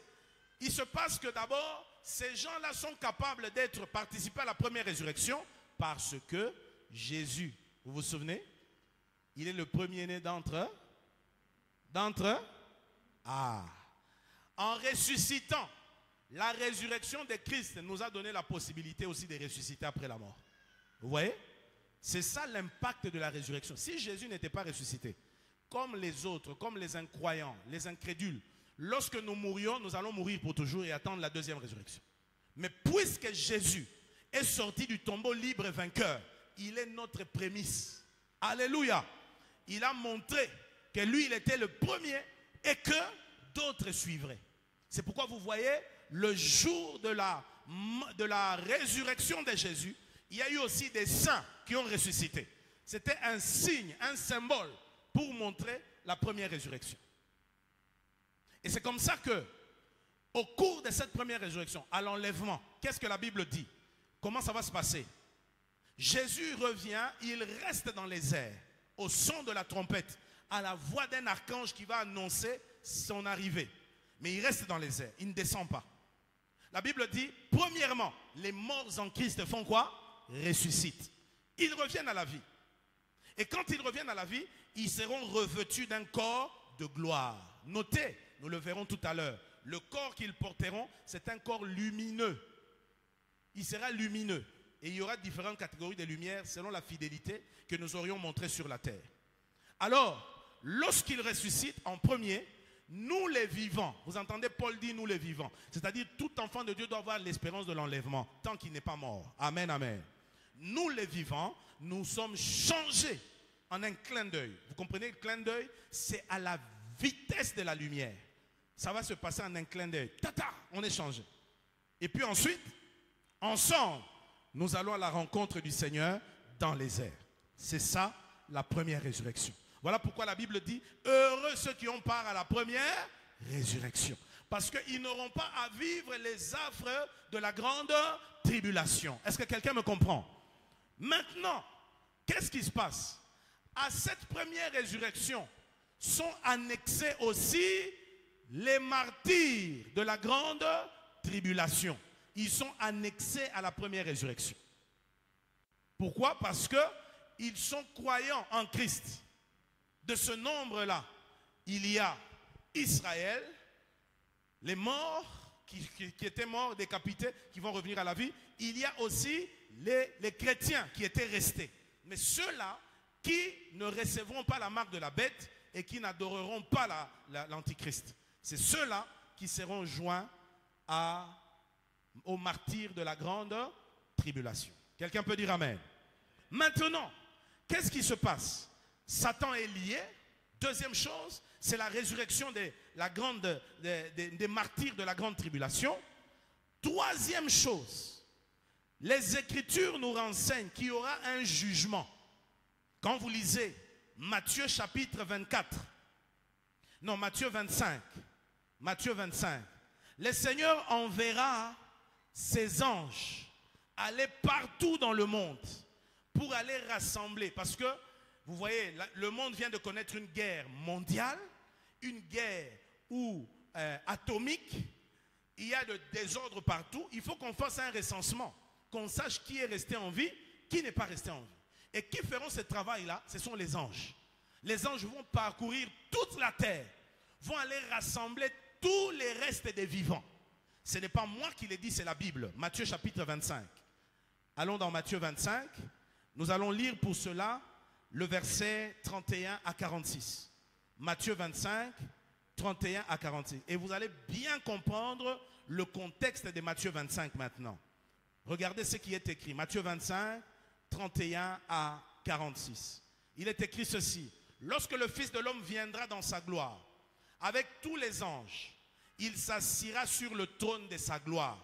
Speaker 1: Il se passe que d'abord, ces gens-là sont capables d'être participés à la première résurrection parce que Jésus, vous vous souvenez, il est le premier-né d'entre en ressuscitant, la résurrection de Christ nous a donné la possibilité aussi de ressusciter après la mort. Vous voyez? C'est ça l'impact de la résurrection. Si Jésus n'était pas ressuscité, comme les autres, comme les incroyants, les incrédules, lorsque nous mourions, nous allons mourir pour toujours et attendre la deuxième résurrection. Mais puisque Jésus est sorti du tombeau libre et vainqueur, il est notre prémisse. Alléluia. Il a montré que lui, il était le premier et que d'autres suivraient. C'est pourquoi vous voyez, le jour de la résurrection de Jésus, il y a eu aussi des saints qui ont ressuscité. C'était un signe, un symbole pour montrer la première résurrection. Et c'est comme ça que, au cours de cette première résurrection, à l'enlèvement, qu'est-ce que la Bible dit? Comment ça va se passer? Jésus revient, il reste dans les airs, au son de la trompette, à la voix d'un archange qui va annoncer son arrivée. Mais il reste dans les airs, il ne descend pas. La Bible dit, premièrement, les morts en Christ font quoi? Ressuscitent. Ils reviennent à la vie. Et quand ils reviennent à la vie, ils seront revêtus d'un corps de gloire. Notez, nous le verrons tout à l'heure, le corps qu'ils porteront, c'est un corps lumineux. Il sera lumineux. Et il y aura différentes catégories de lumière selon la fidélité que nous aurions montrée sur la terre. Alors, lorsqu'ils ressuscitent en premier, nous les vivants, vous entendez Paul dire nous les vivants, c'est-à-dire tout enfant de Dieu doit avoir l'espérance de l'enlèvement tant qu'il n'est pas mort. Amen, amen. Nous les vivants, nous sommes changés en un clin d'œil. Vous comprenez, le clin d'œil, c'est à la vitesse de la lumière. Ça va se passer en un clin d'œil. Tata, on est changé. Et puis ensuite, ensemble, nous allons à la rencontre du Seigneur dans les airs. C'est ça, la première résurrection. Voilà pourquoi la Bible dit, heureux ceux qui ont part à la première résurrection. Parce qu'ils n'auront pas à vivre les affres de la grande tribulation. Est-ce que quelqu'un me comprend? Maintenant, qu'est-ce qui se passe? À cette première résurrection sont annexés aussi les martyrs de la grande tribulation. Ils sont annexés à la première résurrection. Pourquoi? Parce qu'ils sont croyants en Christ. De ce nombre-là, il y a Israël, les morts qui étaient morts, décapités, qui vont revenir à la vie. Il y a aussi les chrétiens qui étaient restés. Mais ceux-là qui ne recevront pas la marque de la bête et qui n'adoreront pas l'Antichrist. C'est ceux-là qui seront joints aux martyrs de la grande tribulation. Quelqu'un peut dire Amen. Maintenant, qu'est-ce qui se passe? Satan est lié. Deuxième chose, c'est la résurrection des martyrs de la grande tribulation. Troisième chose, les Écritures nous renseignent qu'il y aura un jugement. Quand vous lisez Matthieu chapitre 24, non, Matthieu 25, le Seigneur enverra ses anges aller partout dans le monde pour aller rassembler. Parce que, vous voyez, le monde vient de connaître une guerre mondiale, une guerre atomique. Il y a de désordre partout. Il faut qu'on fasse un recensement, qu'on sache qui est resté en vie, qui n'est pas resté en vie. Et qui feront ce travail-là? Ce sont les anges. Les anges vont parcourir toute la terre, vont aller rassembler tous les restes des vivants. Ce n'est pas moi qui l'ai dit, c'est la Bible. Matthieu chapitre 25. Allons dans Matthieu 25. Nous allons lire pour cela le verset 31 à 46. Matthieu 25, 31 à 46. Et vous allez bien comprendre le contexte de Matthieu 25 maintenant. Regardez ce qui est écrit. Matthieu 25, 31 à 46. Il est écrit ceci. Lorsque le Fils de l'homme viendra dans sa gloire, avec tous les anges, il s'assiera sur le trône de sa gloire.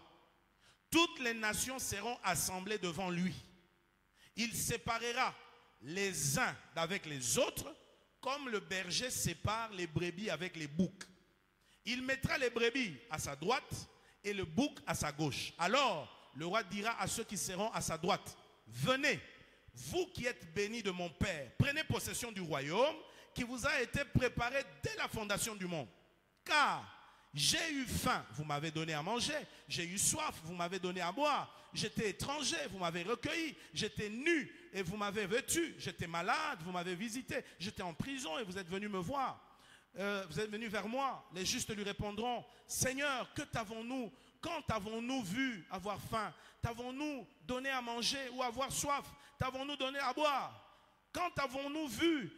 Speaker 1: Toutes les nations seront assemblées devant lui. Il séparera les uns d'avec les autres, comme le berger sépare les brebis avec les boucs. Il mettra les brebis à sa droite et le bouc à sa gauche. Alors, le roi dira à ceux qui seront à sa droite, venez, vous qui êtes bénis de mon Père, prenez possession du royaume qui vous a été préparé dès la fondation du monde. Car j'ai eu faim, vous m'avez donné à manger. J'ai eu soif, vous m'avez donné à boire. J'étais étranger, vous m'avez recueilli. J'étais nu et vous m'avez vêtu. J'étais malade, vous m'avez visité. J'étais en prison et vous êtes venu me voir. Vous êtes venu vers moi. Les justes lui répondront, Seigneur, que t'avons-nous? Quand t'avons-nous vu avoir faim? T'avons-nous donné à manger ou avoir soif? T'avons-nous donné à boire? Quand t'avons-nous vu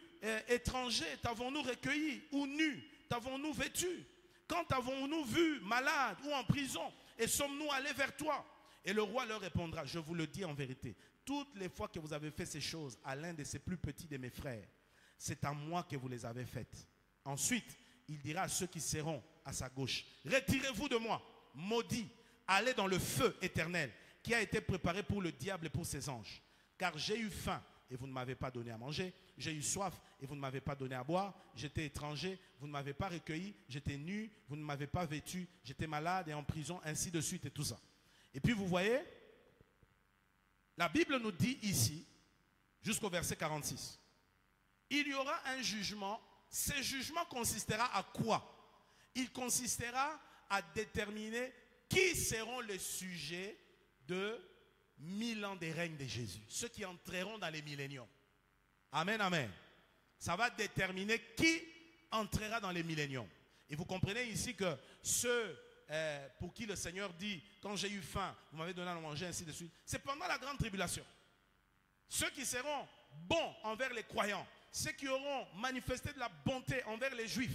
Speaker 1: étranger? T'avons-nous recueilli ou nu? T'avons-nous vêtu? Quand avons-nous vu malade ou en prison et sommes-nous allés vers toi? Et le roi leur répondra, je vous le dis en vérité, toutes les fois que vous avez fait ces choses à l'un de ces plus petits de mes frères, c'est à moi que vous les avez faites. Ensuite, il dira à ceux qui seront à sa gauche, retirez-vous de moi, maudits, allez dans le feu éternel qui a été préparé pour le diable et pour ses anges. Car j'ai eu faim et vous ne m'avez pas donné à manger. J'ai eu soif et vous ne m'avez pas donné à boire. J'étais étranger, vous ne m'avez pas recueilli. J'étais nu, vous ne m'avez pas vêtu. J'étais malade et en prison, ainsi de suite et tout ça. Et puis vous voyez, la Bible nous dit ici, jusqu'au verset 46, il y aura un jugement. Ce jugement consistera à quoi? Il consistera à déterminer qui seront les sujets de 1000 ans des règnes de Jésus. Ceux qui entreront dans les milléniums. Amen, amen. Ça va déterminer qui entrera dans les milléniums. Et vous comprenez ici que ceux pour qui le Seigneur dit, quand j'ai eu faim, vous m'avez donné à manger, ainsi de suite. C'est pendant la grande tribulation. Ceux qui seront bons envers les croyants, ceux qui auront manifesté de la bonté envers les Juifs.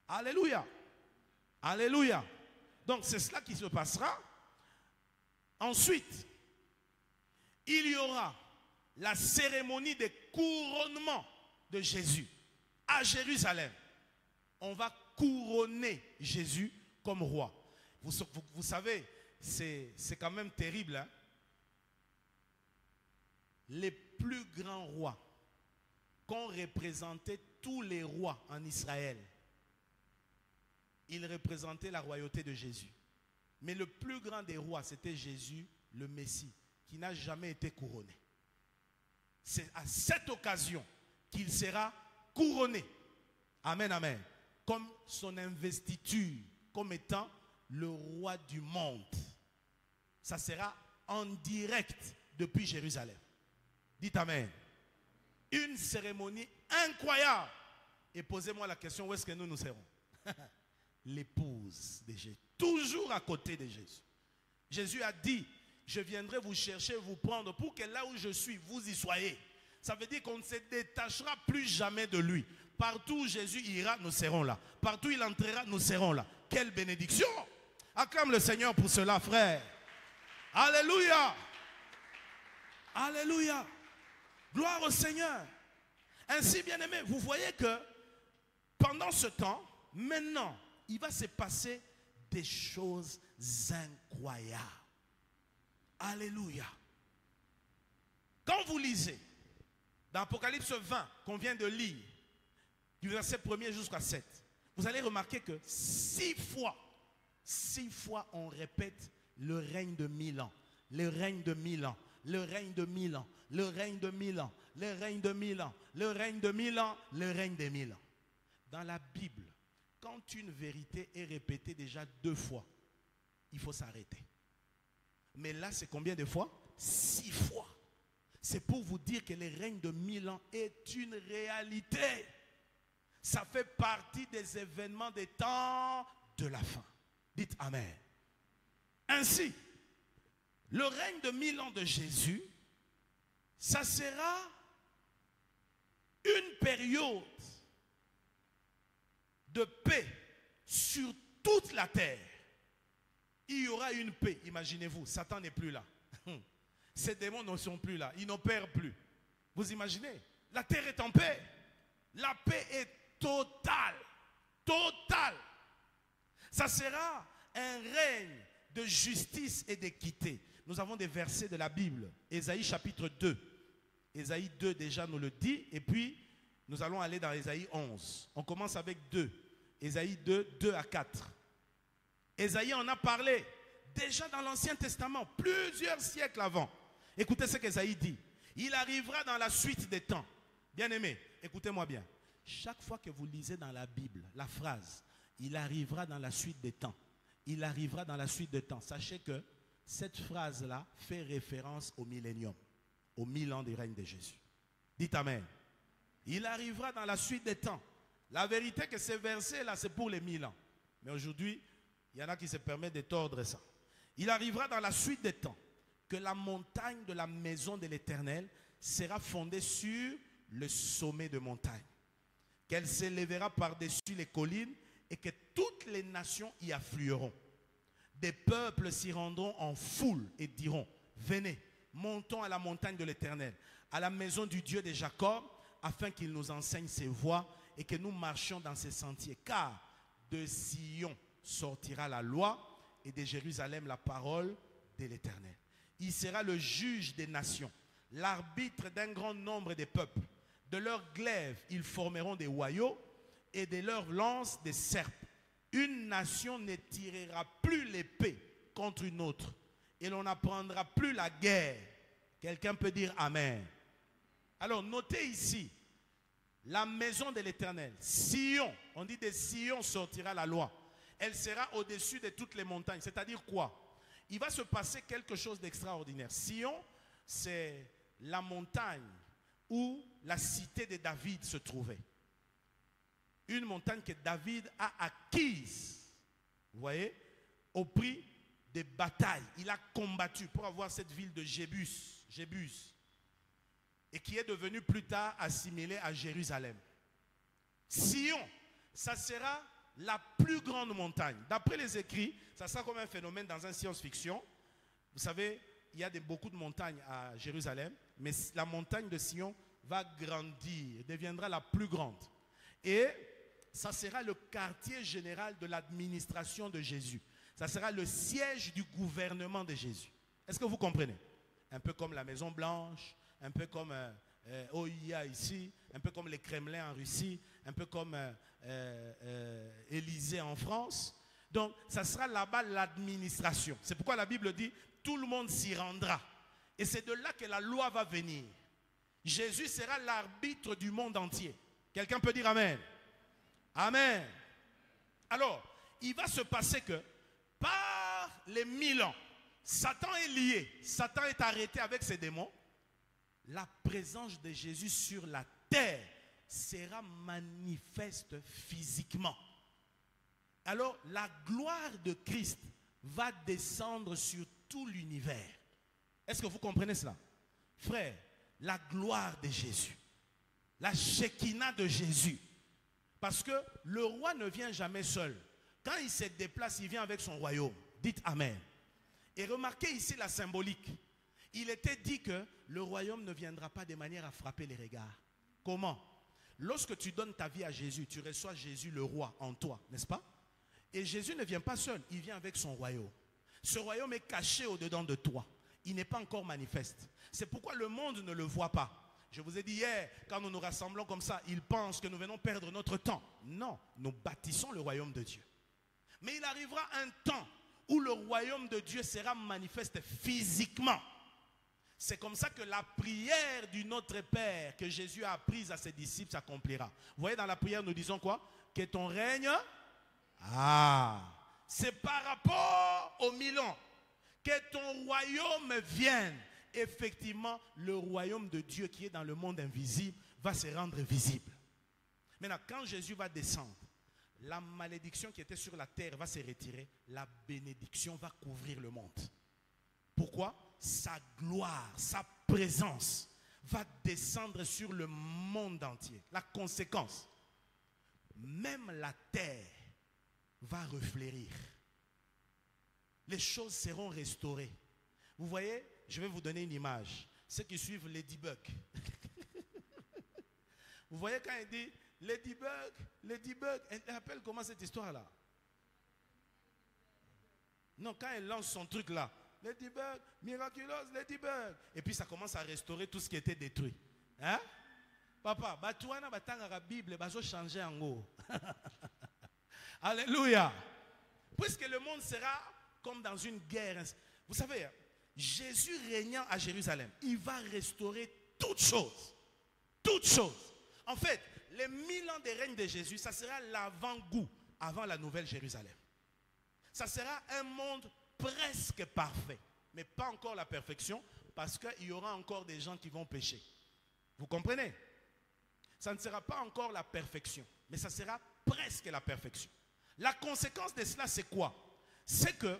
Speaker 1: Alléluia. Alléluia. Donc c'est cela qui se passera. Ensuite, il y aura la cérémonie des couronnements de Jésus à Jérusalem. On va couronner Jésus comme roi. Vous savez, c'est quand même terrible. Hein? Les plus grands rois qu'ont représenté tous les rois en Israël, ils représentaient la royauté de Jésus. Mais le plus grand des rois, c'était Jésus, le Messie, qui n'a jamais été couronné. C'est à cette occasion qu'il sera couronné. Amen, amen. Comme son investiture, comme étant le roi du monde. Ça sera en direct depuis Jérusalem. Dites amen. Une cérémonie incroyable. Et posez-moi la question, où est-ce que nous serons? L'épouse de Jésus. Toujours à côté de Jésus. Jésus a dit, je viendrai vous chercher, vous prendre pour que là où je suis, vous y soyez. Ça veut dire qu'on ne se détachera plus jamais de lui. Partout où Jésus ira, nous serons là. Partout où il entrera, nous serons là. Quelle bénédiction! Acclame le Seigneur pour cela, frère. Alléluia! Alléluia! Gloire au Seigneur. Ainsi, bien aimé, vous voyez que pendant ce temps, maintenant, il va se passer des choses incroyables. Alléluia. Quand vous lisez dans Apocalypse 20, qu'on vient de lire, du verset 1er jusqu'à 7, vous allez remarquer que 6 fois on répète le règne de 1000 ans, le règne de 1000 ans, le règne de 1000 ans, le règne de 1000 ans, le règne de 1000 ans, le règne de 1000 ans, le règne de 1000 ans. Dans la Bible, quand une vérité est répétée déjà 2 fois, il faut s'arrêter. Mais là, c'est combien de fois? 6 fois. C'est pour vous dire que le règne de 1000 ans est une réalité. Ça fait partie des événements des temps de la fin. Dites amen. Ainsi, le règne de 1000 ans de Jésus, ça sera une période de paix sur toute la terre. Il y aura une paix, imaginez-vous, Satan n'est plus là. Ces démons ne sont plus là, ils n'opèrent plus. Vous imaginez? La terre est en paix. La paix est totale. Totale. Ça sera un règne de justice et d'équité. Nous avons des versets de la Bible. Ésaïe chapitre 2. Ésaïe 2 déjà nous le dit. Et puis, nous allons aller dans Ésaïe 11. On commence avec 2. Ésaïe 2, 2 à 4. Ésaïe en a parlé déjà dans l'Ancien Testament, plusieurs siècles avant. Écoutez ce qu'Ésaïe dit. Il arrivera dans la suite des temps. Bien-aimés, écoutez-moi bien. Chaque fois que vous lisez dans la Bible la phrase, il arrivera dans la suite des temps. Il arrivera dans la suite des temps. Sachez que cette phrase-là fait référence au millénium, aux 1000 ans du règne de Jésus. Dites Amen. Il arrivera dans la suite des temps. La vérité que ces versets-là, c'est pour les 1000 ans. Mais aujourd'hui, il y en a qui se permettent de tordre ça. Il arrivera dans la suite des temps que la montagne de la maison de l'Éternel sera fondée sur le sommet de montagne. Qu'elle s'élèvera par-dessus les collines et que toutes les nations y afflueront. Des peuples s'y rendront en foule et diront, venez, montons à la montagne de l'Éternel, à la maison du Dieu de Jacob, afin qu'il nous enseigne ses voies et que nous marchions dans ses sentiers. Car de Sion sortira la loi et de Jérusalem la parole de l'Éternel. Il sera le juge des nations, l'arbitre d'un grand nombre de peuples. De leurs glaives, ils formeront des hoyaux et de leurs lances des serpes. Une nation ne tirera plus l'épée contre une autre et l'on n'apprendra plus la guerre. Quelqu'un peut dire Amen. Alors notez ici, la maison de l'Éternel, Sion, on dit de Sion sortira la loi. Elle sera au-dessus de toutes les montagnes. C'est-à-dire quoi? Il va se passer quelque chose d'extraordinaire. Sion, c'est la montagne où la cité de David se trouvait. Une montagne que David a acquise, vous voyez, au prix des batailles. Il a combattu pour avoir cette ville de Jébus, et qui est devenue plus tard assimilée à Jérusalem. Sion, ça sera la plus grande montagne. D'après les écrits, ça sera comme un phénomène dans une science-fiction. Vous savez, il y a beaucoup de montagnes à Jérusalem, mais la montagne de Sion va grandir, deviendra la plus grande. Et ça sera le quartier général de l'administration de Jésus. Ça sera le siège du gouvernement de Jésus. Est-ce que vous comprenez? Un peu comme la Maison Blanche, un peu comme OIA ici, un peu comme les Kremlins en Russie, un peu comme Élysée en France. Donc, ça sera là-bas l'administration. C'est pourquoi la Bible dit, tout le monde s'y rendra. Et c'est de là que la loi va venir. Jésus sera l'arbitre du monde entier. Quelqu'un peut dire Amen. Amen. Alors, il va se passer que par les 1000 ans, Satan est lié. Satan est arrêté avec ses démons. La présence de Jésus sur la terre sera manifeste physiquement. Alors, la gloire de Christ va descendre sur tout l'univers. Est-ce que vous comprenez cela? Frère, la gloire de Jésus, la Shekinah de Jésus. Parce que le roi ne vient jamais seul. Quand il se déplace, il vient avec son royaume. Dites Amen. Et remarquez ici la symbolique. Il était dit que le royaume ne viendra pas de manière à frapper les regards. Comment? Lorsque tu donnes ta vie à Jésus, tu reçois Jésus le roi en toi, n'est-ce pas? Et Jésus ne vient pas seul, il vient avec son royaume. Ce royaume est caché au-dedans de toi. Il n'est pas encore manifeste. C'est pourquoi le monde ne le voit pas. Je vous ai dit hier, quand nous nous rassemblons comme ça, ils pensent que nous venons perdre notre temps. Non, nous bâtissons le royaume de Dieu. Mais il arrivera un temps où le royaume de Dieu sera manifeste physiquement. C'est comme ça que la prière du Notre Père que Jésus a apprise à ses disciples s'accomplira. Vous voyez, dans la prière, nous disons quoi? Que ton règne... c'est par rapport aux 1000 ans. Que ton royaume vienne. Effectivement, le royaume de Dieu qui est dans le monde invisible va se rendre visible. Maintenant, quand Jésus va descendre, la malédiction qui était sur la terre va se retirer. La bénédiction va couvrir le monde. Pourquoi? Sa gloire, sa présence va descendre sur le monde entier. La conséquence, même la terre va refleurir. Les choses seront restaurées. Vous voyez, je vais vous donner une image. Ceux qui suivent Ladybug. Vous voyez quand il dit Ladybug, elle appelle comment cette histoire-là? Non, quand elle lance son truc là, Ladybug, miraculeuse Ladybug. Et puis ça commence à restaurer tout ce qui était détruit. Hein? Papa, batouana batanga la Bible, bazo changer en haut. Alléluia. Puisque le monde sera comme dans une guerre. Vous savez, Jésus régnant à Jérusalem, il va restaurer toutes choses. Toutes choses. En fait, les 1000 ans de règne de Jésus, ça sera l'avant-goût avant la nouvelle Jérusalem. Ça sera un monde presque parfait, mais pas encore la perfection, parce qu'il y aura encore des gens qui vont pécher. Vous comprenez? Ça ne sera pas encore la perfection, mais ça sera presque la perfection. La conséquence de cela, c'est quoi? C'est que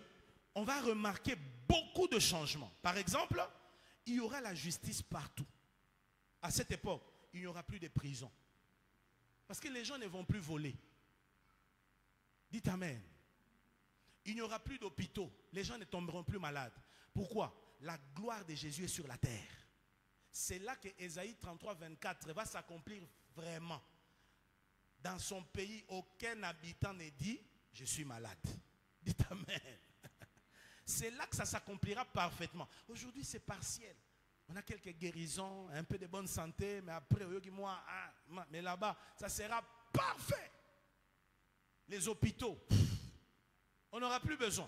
Speaker 1: on va remarquer beaucoup de changements. Par exemple, il y aura la justice partout. À cette époque, il n'y aura plus de prisons. Parce que les gens ne vont plus voler. Dites Amen. Il n'y aura plus d'hôpitaux. Les gens ne tomberont plus malades. Pourquoi? La gloire de Jésus est sur la terre. C'est là que Ésaïe 33, 24 va s'accomplir vraiment. Dans son pays, aucun habitant ne dit « Je suis malade ». Dites Amen. C'est là que ça s'accomplira parfaitement. Aujourd'hui, c'est partiel. On a quelques guérisons, un peu de bonne santé, mais après, mais là-bas, ça sera parfait. Les hôpitaux, on n'aura plus besoin.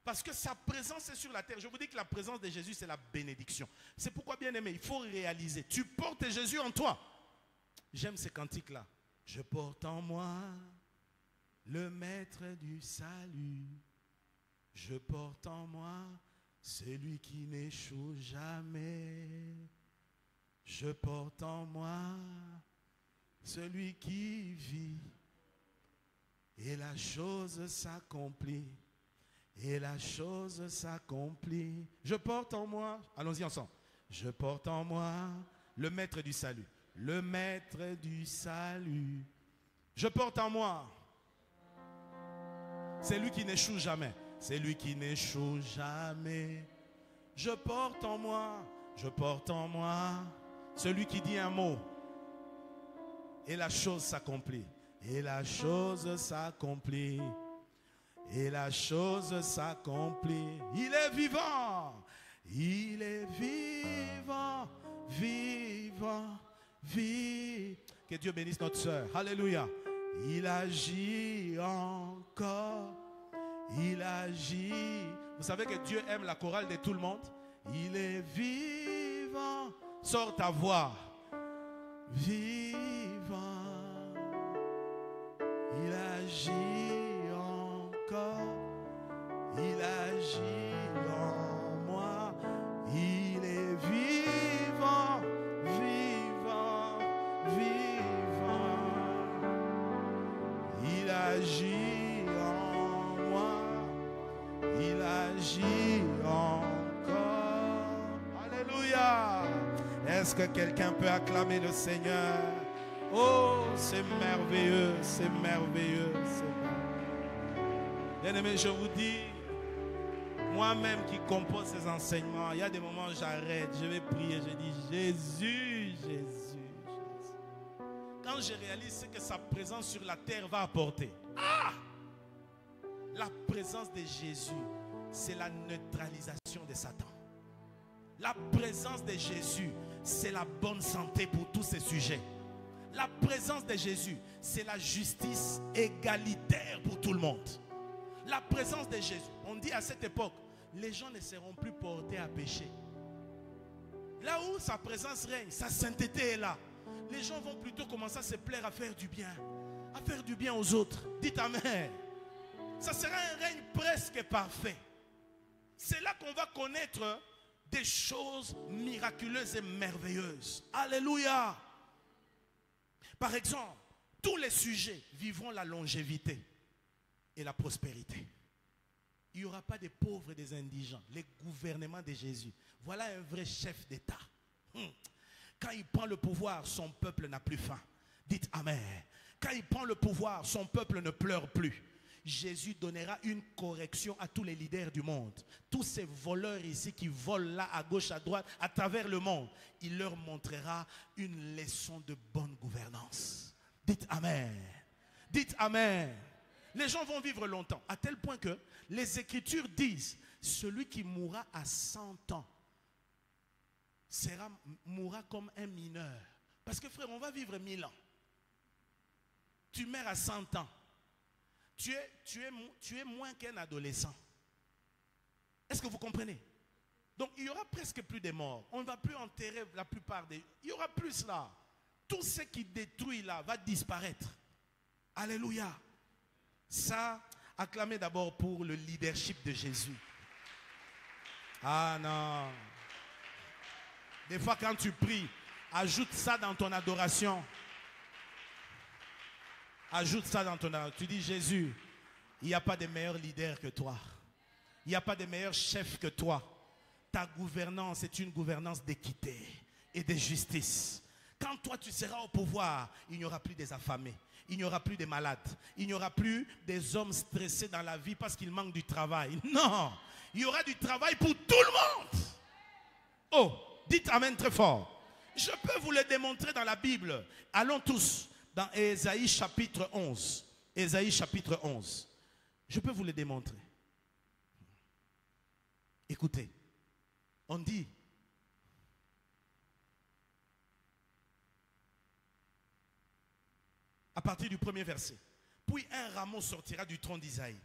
Speaker 1: Parce que sa présence est sur la terre. Je vous dis que la présence de Jésus, c'est la bénédiction. C'est pourquoi, bien aimé, il faut réaliser. Tu portes Jésus en toi. J'aime ces cantiques-là. Je porte en moi le maître du salut. Je porte en moi celui qui n'échoue jamais. Je porte en moi celui qui vit. Et la chose s'accomplit. Et la chose s'accomplit. Je porte en moi, allons-y ensemble. Je porte en moi le maître du salut. Le maître du salut. Je porte en moi. C'est lui qui n'échoue jamais. C'est lui qui n'échoue jamais. Je porte en moi. Je porte en moi. Celui qui dit un mot. Et la chose s'accomplit. Et la chose s'accomplit. Et la chose s'accomplit. Il est vivant. Il est vivant. Vivant. Vivant. Que Dieu bénisse notre soeur. Alléluia. Il agit encore. Il agit. Vous savez que Dieu aime la chorale de tout le monde. Il est vivant. Sors ta voix. Vivant. Il agit encore. Il agit en moi. Il est vivant. Vivant. Vivant. Il agit en moi. Il agit encore. Alléluia. Est-ce que quelqu'un peut acclamer le Seigneur? Oh, c'est merveilleux, c'est merveilleux, c'est merveilleux. Bien-aimés, je vous dis, moi-même qui compose ces enseignements, il y a des moments où j'arrête, je vais prier, je dis Jésus, Jésus, Jésus. Quand je réalise ce que sa présence sur la terre va apporter, la présence de Jésus, c'est la neutralisation de Satan. La présence de Jésus, c'est la bonne santé pour tous ces sujets. La présence de Jésus, c'est la justice égalitaire pour tout le monde. La présence de Jésus, on dit à cette époque, les gens ne seront plus portés à pécher. Là où sa présence règne, sa sainteté est là. Les gens vont plutôt commencer à se plaire à faire du bien aux autres. Dites Amen. Ça sera un règne presque parfait. C'est là qu'on va connaître des choses miraculeuses et merveilleuses. Alléluia. Par exemple, tous les sujets vivront la longévité et la prospérité. Il n'y aura pas de pauvres et des indigents. Les gouvernements de Jésus. Voilà un vrai chef d'État. Quand il prend le pouvoir, son peuple n'a plus faim. Dites Amen. Quand il prend le pouvoir, son peuple ne pleure plus. Jésus donnera une correction à tous les leaders du monde. Tous ces voleurs ici qui volent là à gauche, à droite, à travers le monde. Il leur montrera une leçon de bonne gouvernance. Dites Amen. Dites Amen. Les gens vont vivre longtemps, à tel point que les Écritures disent, celui qui mourra à 100 ans mourra comme un mineur. Parce que frère, on va vivre 1000 ans. Tu meurs à 100 ans. Tu es moins qu'un adolescent. Est-ce que vous comprenez? Donc il y aura presque plus de morts. On ne va plus enterrer la plupart des... Il y aura plus là. Tout ce qui détruit là va disparaître. Alléluia. Ça, acclamez d'abord pour le leadership de Jésus. Ah non. Des fois quand tu pries, ajoute ça dans ton adoration. Ajoute ça dans ton adoration. Tu dis Jésus, il n'y a pas de meilleur leader que toi. Il n'y a pas de meilleur chef que toi. Ta gouvernance est une gouvernance d'équité et de justice. Quand toi tu seras au pouvoir, il n'y aura plus des affamés. Il n'y aura plus des malades. Il n'y aura plus des hommes stressés dans la vie parce qu'il manque du travail. Non. Il y aura du travail pour tout le monde. Oh, dites amen très fort. Je peux vous le démontrer dans la Bible. Allons tous dans Ésaïe chapitre 11. Ésaïe chapitre 11. Je peux vous le démontrer. Écoutez. On dit. À partir du premier verset. Puis un rameau sortira du tronc d'Isaïe.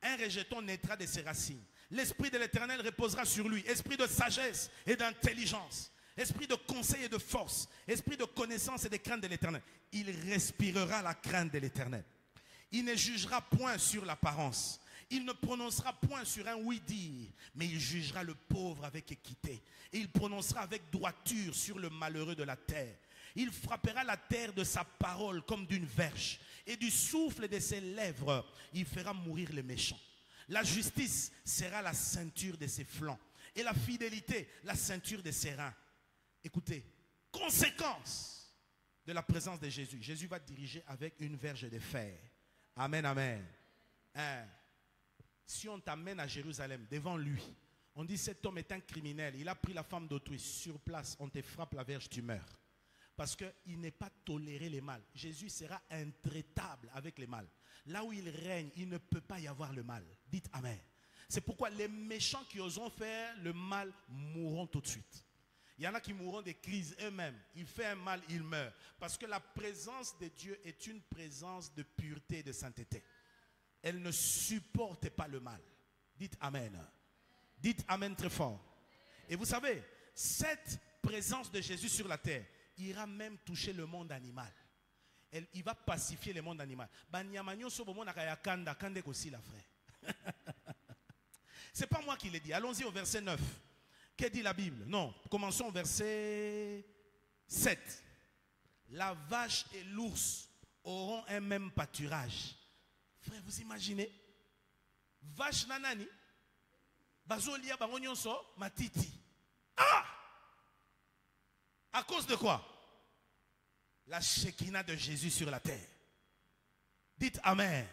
Speaker 1: Un rejeton naîtra de ses racines. L'esprit de l'Éternel reposera sur lui. Esprit de sagesse et d'intelligence. Esprit de conseil et de force. Esprit de connaissance et de crainte de l'Éternel. Il respirera la crainte de l'Éternel. Il ne jugera point sur l'apparence. Il ne prononcera point sur un oui-dire. Mais il jugera le pauvre avec équité. Et il prononcera avec droiture sur le malheureux de la terre. Il frappera la terre de sa parole comme d'une verge. Et du souffle de ses lèvres, il fera mourir les méchants. La justice sera la ceinture de ses flancs. Et la fidélité, la ceinture de ses reins. Écoutez, conséquence de la présence de Jésus. Jésus va diriger avec une verge de fer. Amen, amen. Si on t'amène à Jérusalem, devant lui, on dit cet homme est un criminel. Il a pris la femme d'autrui. Sur place, on te frappe la verge, tu meurs. Parce qu'il n'est pas toléré les mal. Jésus sera intraitable avec les mal. Là où il règne, il ne peut pas y avoir le mal. Dites amen. C'est pourquoi les méchants qui oseront faire le mal mourront tout de suite. Il y en a qui mourront des crises eux-mêmes. Il fait un mal, il meurt. Parce que la présence de Dieu est une présence de pureté et de sainteté. Elle ne supporte pas le mal. Dites amen. Dites amen très fort. Et vous savez, cette présence de Jésus sur la terre ira même toucher le monde animal. Il va pacifier le monde animal. C'est pas moi qui l'ai dit. Allons-y au verset 9. Que dit la Bible? Non, commençons au verset 7. La vache et l'ours auront un même pâturage. Frère, vous imaginez? Vache nanani, bazolia bangonyonso matiti. Ah! À cause de quoi? La Shekinah de Jésus sur la terre. Dites amen.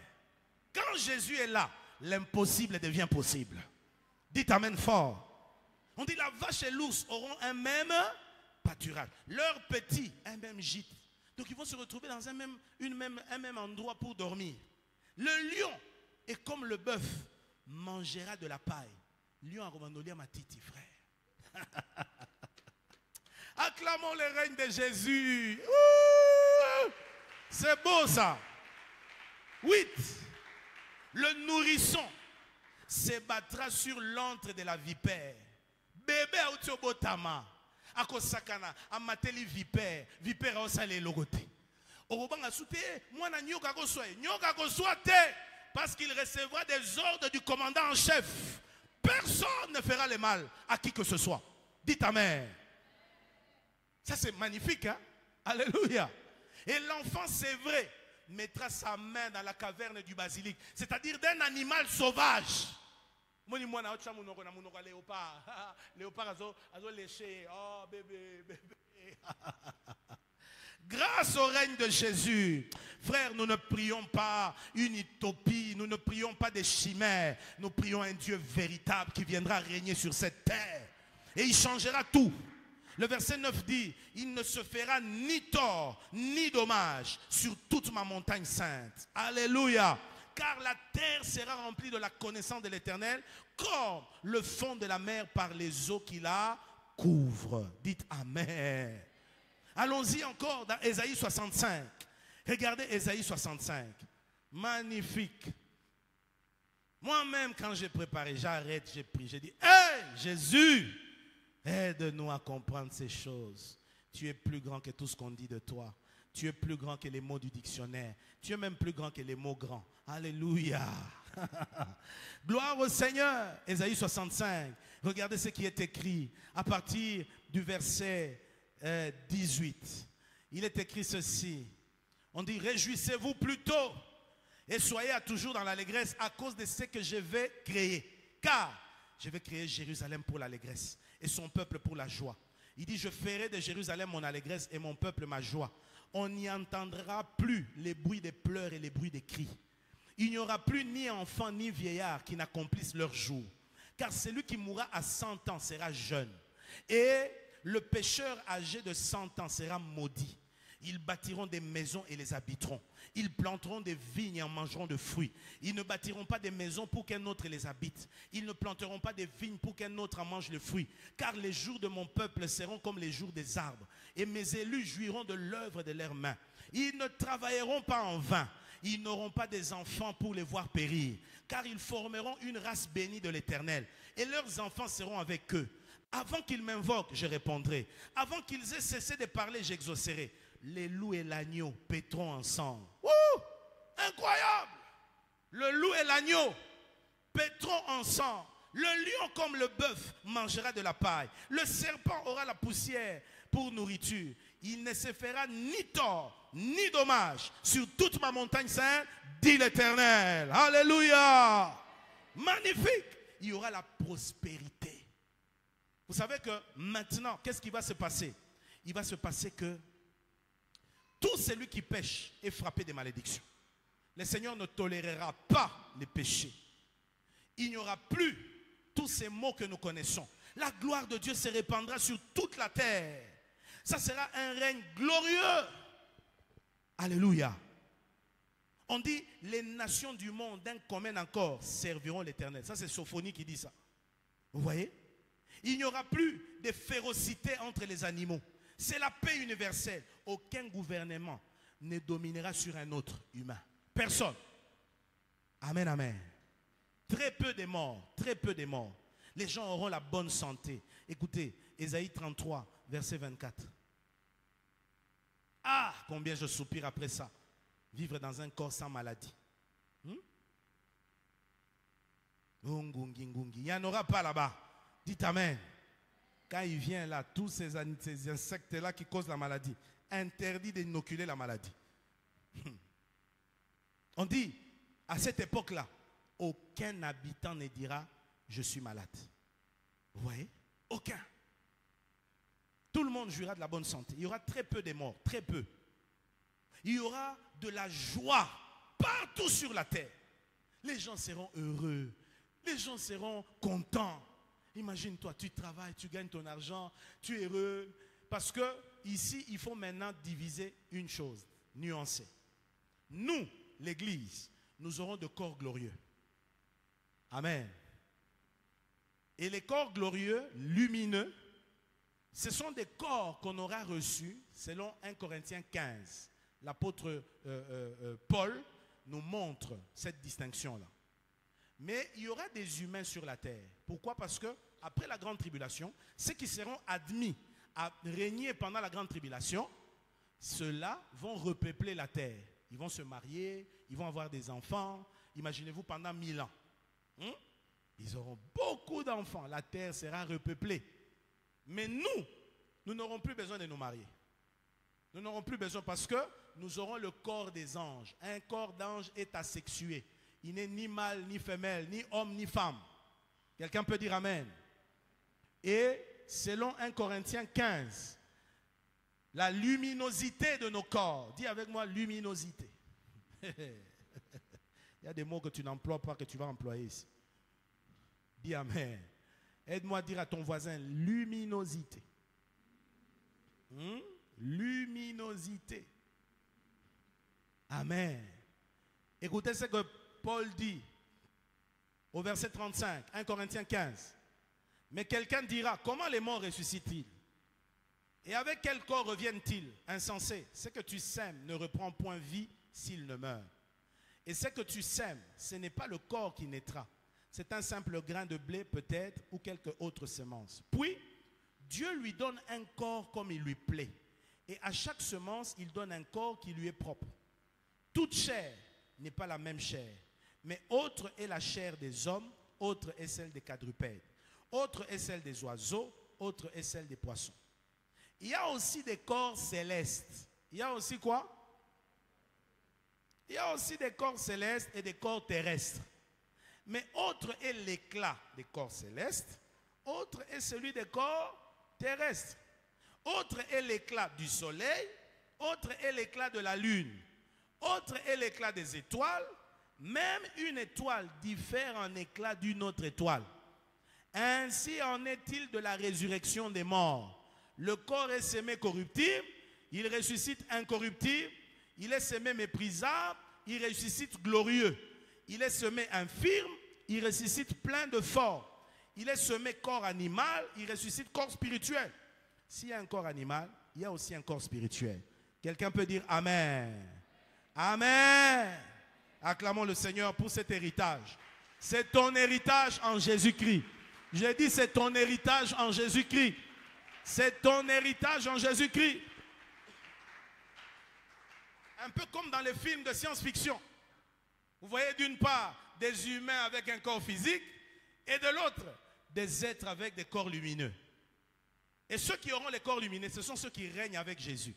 Speaker 1: Quand Jésus est là, l'impossible devient possible. Dites amen fort. On dit la vache et l'ours auront un même pâturage. Leurs petits, un même gîte. Donc ils vont se retrouver dans un même endroit pour dormir. Le lion est comme le bœuf, mangera de la paille. Lion a remanolé à ma titi, frère. Acclamons le règne de Jésus. C'est beau ça. 8. Le nourrisson se battra sur l'antre de la vipère. Bébé a outi obotama. Akosakana amateli vipère. Vipère a osale logote. Orobanga soute mwana nyoka koswe. Nyoka koswa te parce qu'il recevra des ordres du commandant en chef. Personne ne fera le mal à qui que ce soit. Dites amen. Ça c'est magnifique, hein? Alléluia. Et l'enfant, c'est vrai, mettra sa main dans la caverne du basilic, c'est-à-dire d'un animal sauvage. Grâce au règne de Jésus, frère, nous ne prions pas une utopie, nous ne prions pas des chimères, nous prions un Dieu véritable qui viendra régner sur cette terre et il changera tout. Le verset 9 dit, il ne se fera ni tort, ni dommage sur toute ma montagne sainte. Alléluia. Car la terre sera remplie de la connaissance de l'Éternel, comme le fond de la mer par les eaux qui la couvrent. Dites amen. Allons-y encore dans Ésaïe 65. Regardez Ésaïe 65. Magnifique. Moi-même, quand j'ai préparé, j'arrête, j'ai pris, j'ai dit, hey, Jésus! Aide-nous à comprendre ces choses. Tu es plus grand que tout ce qu'on dit de toi. Tu es plus grand que les mots du dictionnaire. Tu es même plus grand que les mots grands. Alléluia. Gloire au Seigneur. Ésaïe 65. Regardez ce qui est écrit à partir du verset 18. Il est écrit ceci. On dit, réjouissez-vous plutôt et soyez toujours dans l'allégresse à cause de ce que je vais créer. Car je vais créer Jérusalem pour l'allégresse et son peuple pour la joie. Il dit, je ferai de Jérusalem mon allégresse et mon peuple ma joie. On n'y entendra plus les bruits des pleurs et les bruits des cris. Il n'y aura plus ni enfants ni vieillards qui n'accomplissent leur jour. Car celui qui mourra à 100 ans sera jeune. Et le pécheur âgé de 100 ans sera maudit. Ils bâtiront des maisons et les habiteront. Ils planteront des vignes et en mangeront de fruits. Ils ne bâtiront pas des maisons pour qu'un autre les habite. Ils ne planteront pas des vignes pour qu'un autre en mange le fruit. Car les jours de mon peuple seront comme les jours des arbres. Et mes élus jouiront de l'œuvre de leurs mains. Ils ne travailleront pas en vain. Ils n'auront pas des enfants pour les voir périr. Car ils formeront une race bénie de l'Éternel. Et leurs enfants seront avec eux. Avant qu'ils m'invoquent, je répondrai. Avant qu'ils aient cessé de parler, j'exaucerai. Les loups et l'agneau paîtront ensemble. Ouh! Incroyable! Le loup et l'agneau paîtront ensemble. Le lion comme le bœuf mangera de la paille. Le serpent aura la poussière pour nourriture. Il ne se fera ni tort ni dommage sur toute ma montagne sainte, dit l'Éternel. Alléluia! Magnifique! Il y aura la prospérité. Vous savez que maintenant, qu'est-ce qui va se passer? Il va se passer que tout celui qui pêche est frappé de malédictions. Le Seigneur ne tolérera pas les péchés. Il n'y aura plus tous ces mots que nous connaissons. La gloire de Dieu se répandra sur toute la terre. Ça sera un règne glorieux. Alléluia. On dit, les nations du monde d'un commun accord serviront l'Éternel. Ça, c'est Sophonie qui dit ça. Vous voyez? Il n'y aura plus de férocité entre les animaux. C'est la paix universelle. Aucun gouvernement ne dominera sur un autre humain. Personne. Amen, amen. Très peu de morts. Très peu de morts. Les gens auront la bonne santé. Écoutez, Ésaïe 33, verset 24. Ah, combien je soupire après ça. Vivre dans un corps sans maladie. Il n'y en aura pas là-bas. Dites amen. Quand il vient là, tous ces insectes-là qui causent la maladie, interdit d'inoculer la maladie. On dit, à cette époque-là, aucun habitant ne dira, je suis malade. Vous voyez? Aucun. Tout le monde jouira de la bonne santé. Il y aura très peu de morts, très peu. Il y aura de la joie partout sur la terre. Les gens seront heureux. Les gens seront contents. Imagine-toi, tu travailles, tu gagnes ton argent, tu es heureux. Parce que ici, il faut maintenant diviser une chose, nuancer. Nous, l'Église, nous aurons de corps glorieux. Amen. Et les corps glorieux, lumineux, ce sont des corps qu'on aura reçus selon 1 Corinthiens 15. L'apôtre Paul nous montre cette distinction-là. Mais il y aura des humains sur la terre. Pourquoi? Parce que après la grande tribulation, ceux qui seront admis à régner pendant la grande tribulation, ceux-là vont repeupler la terre. Ils vont se marier, ils vont avoir des enfants. Imaginez-vous pendant 1000 ans. Ils auront beaucoup d'enfants. La terre sera repeuplée. Mais nous n'aurons plus besoin de nous marier. Nous n'aurons plus besoin parce que nous aurons le corps des anges. Un corps d'ange est asexué. Il n'est ni mâle, ni femelle, ni homme, ni femme. Quelqu'un peut dire amen. Et selon 1 Corinthiens 15, la luminosité de nos corps. Dis avec moi, luminosité. Il y a des mots que tu n'emploies pas, que tu vas employer ici. Dis amen. Aide-moi à dire à ton voisin, luminosité. Luminosité. Amen. Écoutez ce que Paul dit au verset 35, 1 Corinthiens 15. Mais quelqu'un dira, comment les morts ressuscitent-ils? Et avec quel corps reviennent-ils? Insensé. Ce que tu sèmes ne reprend point vie s'il ne meurt. Et ce que tu sèmes, ce n'est pas le corps qui naîtra. C'est un simple grain de blé peut-être ou quelque autre semence. Puis, Dieu lui donne un corps comme il lui plaît. Et à chaque semence, il donne un corps qui lui est propre. Toute chair n'est pas la même chair, mais autre est la chair des hommes, autre est celle des quadrupèdes, autre est celle des oiseaux, autre est celle des poissons. Il y a aussi des corps célestes. Il y a aussi quoi? Il y a aussi des corps célestes et des corps terrestres. Mais autre est l'éclat des corps célestes, autre est celui des corps terrestres. Autre est l'éclat du soleil, autre est l'éclat de la lune, autre est l'éclat des étoiles. Même une étoile diffère en éclat d'une autre étoile. Ainsi en est-il de la résurrection des morts. Le corps est semé corruptible, il ressuscite incorruptible. Il est semé méprisable, il ressuscite glorieux. Il est semé infirme, il ressuscite plein de force. Il est semé corps animal, il ressuscite corps spirituel. S'il y a un corps animal, il y a aussi un corps spirituel. Quelqu'un peut dire Amen. Amen. Acclamons le Seigneur pour cet héritage. C'est ton héritage en Jésus-Christ. J'ai dit c'est ton héritage en Jésus-Christ. C'est ton héritage en Jésus-Christ. Un peu comme dans les films de science-fiction. Vous voyez d'une part des humains avec un corps physique et de l'autre des êtres avec des corps lumineux. Et ceux qui auront les corps lumineux, ce sont ceux qui règnent avec Jésus.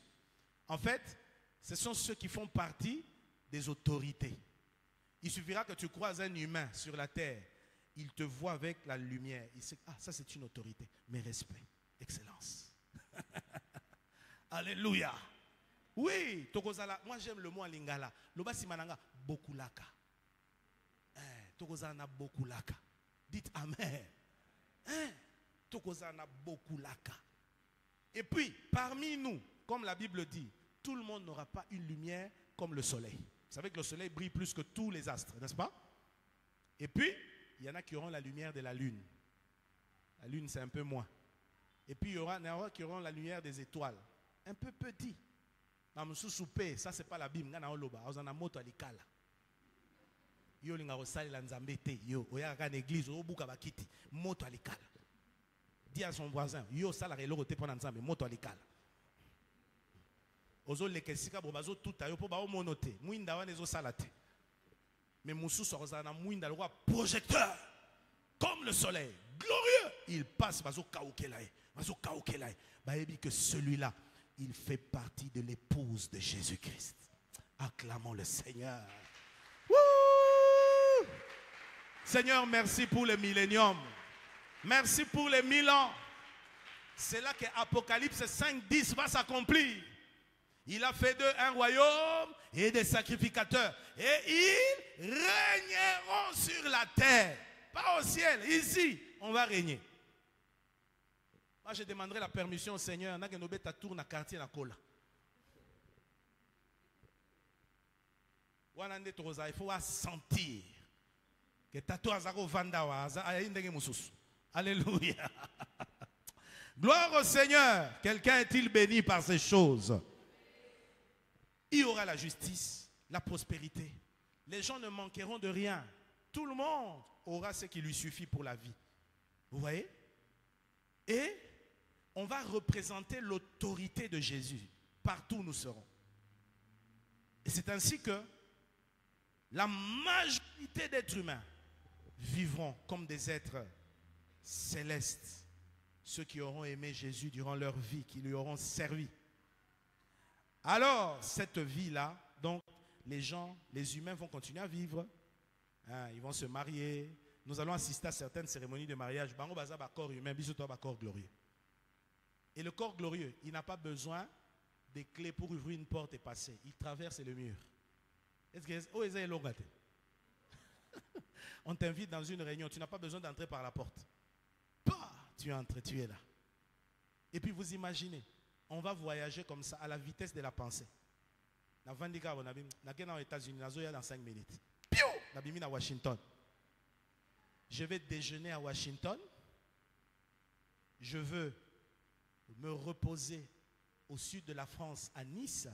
Speaker 1: En fait, ce sont ceux qui font partie des autorités. Il suffira que tu croises un humain sur la terre, il te voit avec la lumière. Il sait, ah, ça c'est une autorité. Mes respects, excellence. Alléluia. Oui, Tokozala, moi j'aime le mot en lingala. Loba simananga, bokulaka. Tokozala bokulaka. Dites Amen. Tokozala bokulaka. Et puis, parmi nous, comme la Bible dit, tout le monde n'aura pas une lumière comme le soleil. Vous savez que le soleil brille plus que tous les astres, n'est-ce pas? Et puis, il y en a qui auront la lumière de la lune. La lune, c'est un peu moins. Et puis, il y en aura qui auront la lumière des étoiles. Un peu petit. Ça, c'est pas la Bible. Il y a un moto à l'école. Yo linga osali la nzambete yo oya ka l'église obuka bakiti moto à l'école. Dis à son voisin yo sala relo côté pendant nzambe moto à l'école. Ozo lekesika bo bazo tuta yo po ba omonote mwinda wana ezo salate. Mais mususu ozana mwinda le projecteur comme le soleil glorieux, il passe bazo kaokelae bazo kaokelae ba ebi que celui-là il fait partie de l'épouse de Jésus-Christ. Acclamons le Seigneur. Wouh! Seigneur, merci pour le millénium. Merci pour les 1000 ans. C'est là que Apocalypse 5:10 va s'accomplir. Il a fait d'eux un royaume et des sacrificateurs. Et ils régneront sur la terre. Pas au ciel. Ici, on va régner. Moi, je demanderai la permission au Seigneur. Il tourne à quartier na cola. Il faut sentir que alléluia. Gloire au Seigneur. Quelqu'un est-il béni par ces choses? Il y aura la justice, la prospérité. Les gens ne manqueront de rien. Tout le monde aura ce qui lui suffit pour la vie. Vous voyez? Et on va représenter l'autorité de Jésus. Partout où nous serons. Et c'est ainsi que la majorité d'êtres humains vivront comme des êtres célestes. Ceux qui auront aimé Jésus durant leur vie, qui lui auront servi. Alors, cette vie-là, donc, les gens, les humains vont continuer à vivre. Ils vont se marier. Nous allons assister à certaines cérémonies de mariage. Bango baza ba corps humain, bisoto ba corps glorieux. Et le corps glorieux, il n'a pas besoin des clés pour ouvrir une porte et passer. Il traverse le mur. Est-ce que on t'invite dans une réunion, tu n'as pas besoin d'entrer par la porte. Tu entres, tu es là. Et puis vous imaginez, on va voyager comme ça à la vitesse de la pensée. Aux États-Unis, dans 5 minutes. À Washington. Je vais déjeuner à Washington. Je veux me reposer au sud de la France, à Nice.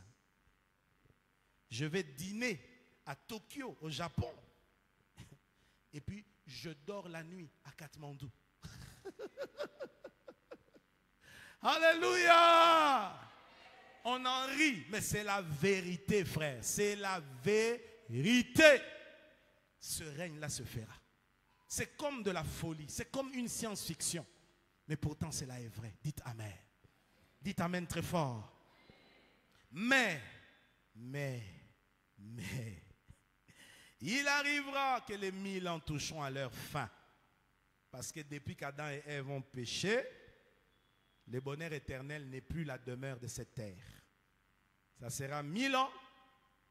Speaker 1: Je vais dîner à Tokyo, au Japon. Et puis, je dors la nuit à Katmandou. Alléluia! On en rit, mais c'est la vérité, frère. C'est la vérité. Ce règne-là se fera. C'est comme de la folie. C'est comme une science-fiction. Mais pourtant, cela est vrai. Dites Amen. Dites Amen très fort. Mais, il arrivera que les 1000 ans toucheront à leur fin. Parce que depuis qu'Adam et Ève ont péché, le bonheur éternel n'est plus la demeure de cette terre. Ça sera 1000 ans.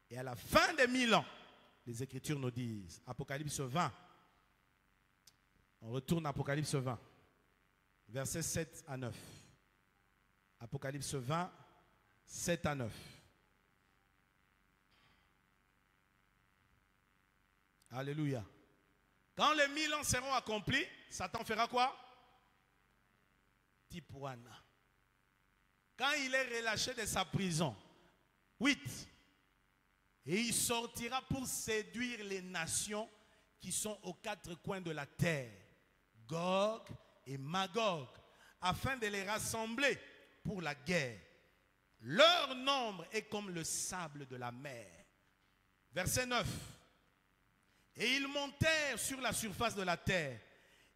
Speaker 1: Et à la fin des 1000 ans, les Écritures nous disent, Apocalypse 20, on retourne à Apocalypse 20, versets 7 à 9. Apocalypse 20, 7 à 9. Alléluia. Quand les 1000 ans seront accomplis, Satan fera quoi? Tipuana. Quand il est relâché de sa prison, 8. Et il sortira pour séduire les nations qui sont aux 4 coins de la terre, Gog et Magog, afin de les rassembler pour la guerre. Leur nombre est comme le sable de la mer. Verset 9. Et ils montèrent sur la surface de la terre.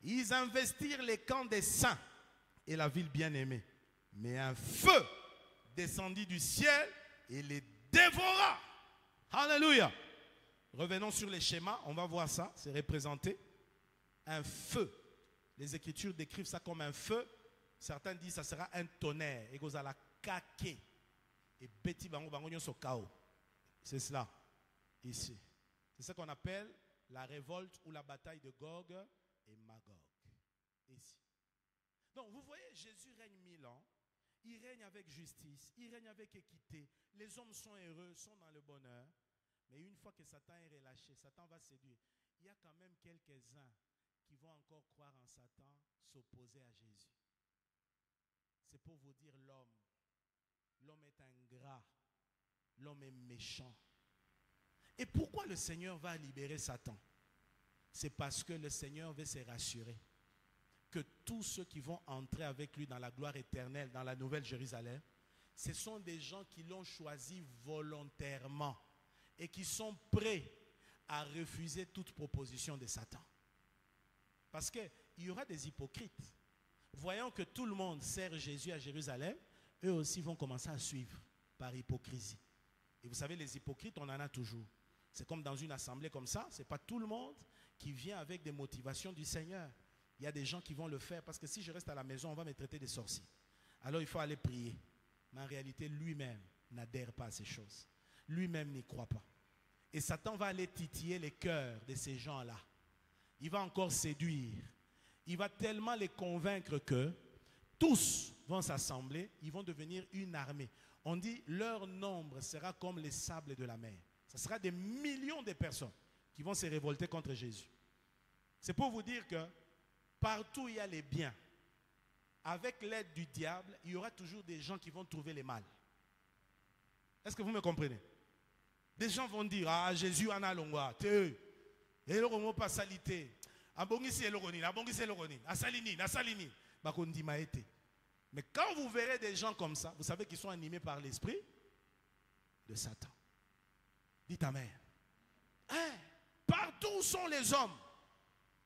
Speaker 1: Ils investirent les camps des saints et la ville bien-aimée. Mais un feu descendit du ciel et les dévora. Alléluia. Revenons sur les schémas. On va voir ça. C'est représenté. Un feu. Les Écritures décrivent ça comme un feu. Certains disent que ça sera un tonnerre. Et vous allez caquer. Et petit bango bango nyoso kao. C'est cela. Ici. C'est ce qu'on appelle la révolte ou la bataille de Gog et Magog. Ici. Donc vous voyez, Jésus règne 1000 ans. Il règne avec justice. Il règne avec équité. Les hommes sont heureux, sont dans le bonheur. Mais une fois que Satan est relâché, Satan va séduire. Il y a quand même quelques-uns qui vont encore croire en Satan, s'opposer à Jésus. C'est pour vous dire l'homme. L'homme est ingrat. L'homme est méchant. Et pourquoi le Seigneur va libérer Satan? C'est parce que le Seigneur veut se rassurer que tous ceux qui vont entrer avec lui dans la gloire éternelle, dans la nouvelle Jérusalem, ce sont des gens qui l'ont choisi volontairement et qui sont prêts à refuser toute proposition de Satan. Parce qu'il y aura des hypocrites. Voyant que tout le monde sert Jésus à Jérusalem, eux aussi vont commencer à suivre par hypocrisie. Et vous savez, les hypocrites, on en a toujours. C'est comme dans une assemblée comme ça, ce n'est pas tout le monde qui vient avec des motivations du Seigneur. Il y a des gens qui vont le faire parce que si je reste à la maison, on va me traiter de sorcier. Alors il faut aller prier. Mais en réalité, lui-même n'adhère pas à ces choses. Lui-même n'y croit pas. Et Satan va aller titiller les cœurs de ces gens-là. Il va encore séduire. Il va tellement les convaincre que tous vont s'assembler, ils vont devenir une armée. On dit leur nombre sera comme les sables de la mer. Ce sera des millions de personnes qui vont se révolter contre Jésus. C'est pour vous dire que partout où il y a les biens, avec l'aide du diable, il y aura toujours des gens qui vont trouver les mal. Est-ce que vous me comprenez? Des gens vont dire, ah Jésus en a longwa, et le romo pas salité. Abongisi eloronine, abongisi eloronine, asalinine, asalinine. Bakondi maete. Mais quand vous verrez des gens comme ça, vous savez qu'ils sont animés par l'esprit de Satan. Dites Amen. Hein? Partout où sont les hommes,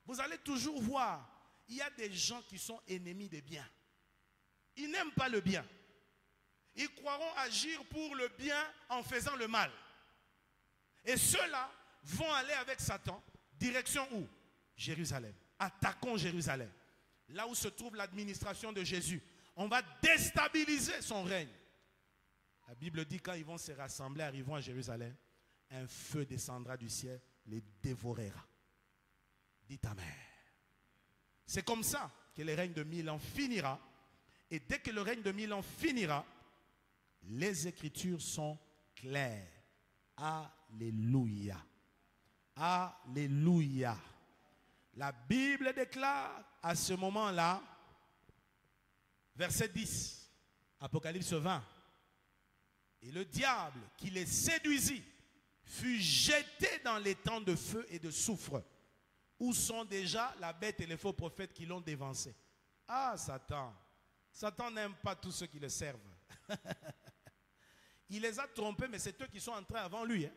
Speaker 1: vous allez toujours voir, il y a des gens qui sont ennemis des biens. Ils n'aiment pas le bien. Ils croiront agir pour le bien en faisant le mal. Et ceux-là vont aller avec Satan, direction où? Jérusalem. Attaquons Jérusalem. Là où se trouve l'administration de Jésus. On va déstabiliser son règne. La Bible dit quand ils vont se rassembler, arrivant à Jérusalem, un feu descendra du ciel, les dévorera. Dites Amen. C'est comme ça que le règne de 1000 ans finira. Et dès que le règne de 1000 ans finira, les Écritures sont claires. Alléluia. Alléluia. La Bible déclare à ce moment-là, verset 10, Apocalypse 20, et le diable qui les séduisit fut jeté dans les temps de feu et de soufre, où sont déjà la bête et les faux prophètes qui l'ont dévancé. Ah, Satan. Satan n'aime pas tous ceux qui le servent. Il les a trompés, mais c'est eux qui sont entrés avant lui. Hein.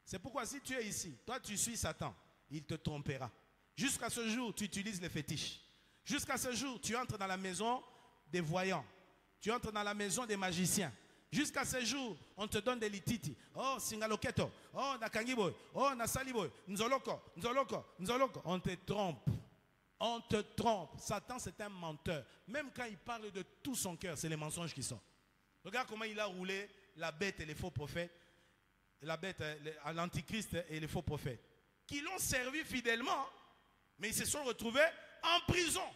Speaker 1: C'est pourquoi si tu es ici, toi tu suis Satan, il te trompera. Jusqu'à ce jour, tu utilises les fétiches. Jusqu'à ce jour, tu entres dans la maison des voyants. Tu entres dans la maison des magiciens. Jusqu'à ce jour, on te donne des lititi. Oh, singaloketo. Oh, nakangiboy. Oh, nasaliboy. Nzoloko, nzoloko, nzoloko. On te trompe. On te trompe. Satan, c'est un menteur. Même quand il parle de tout son cœur, c'est les mensonges qui sortent. Regarde comment il a roulé la bête et les faux prophètes. La bête, l'antichrist et les faux prophètes. Qui l'ont servi fidèlement. Mais ils se sont retrouvés en prison.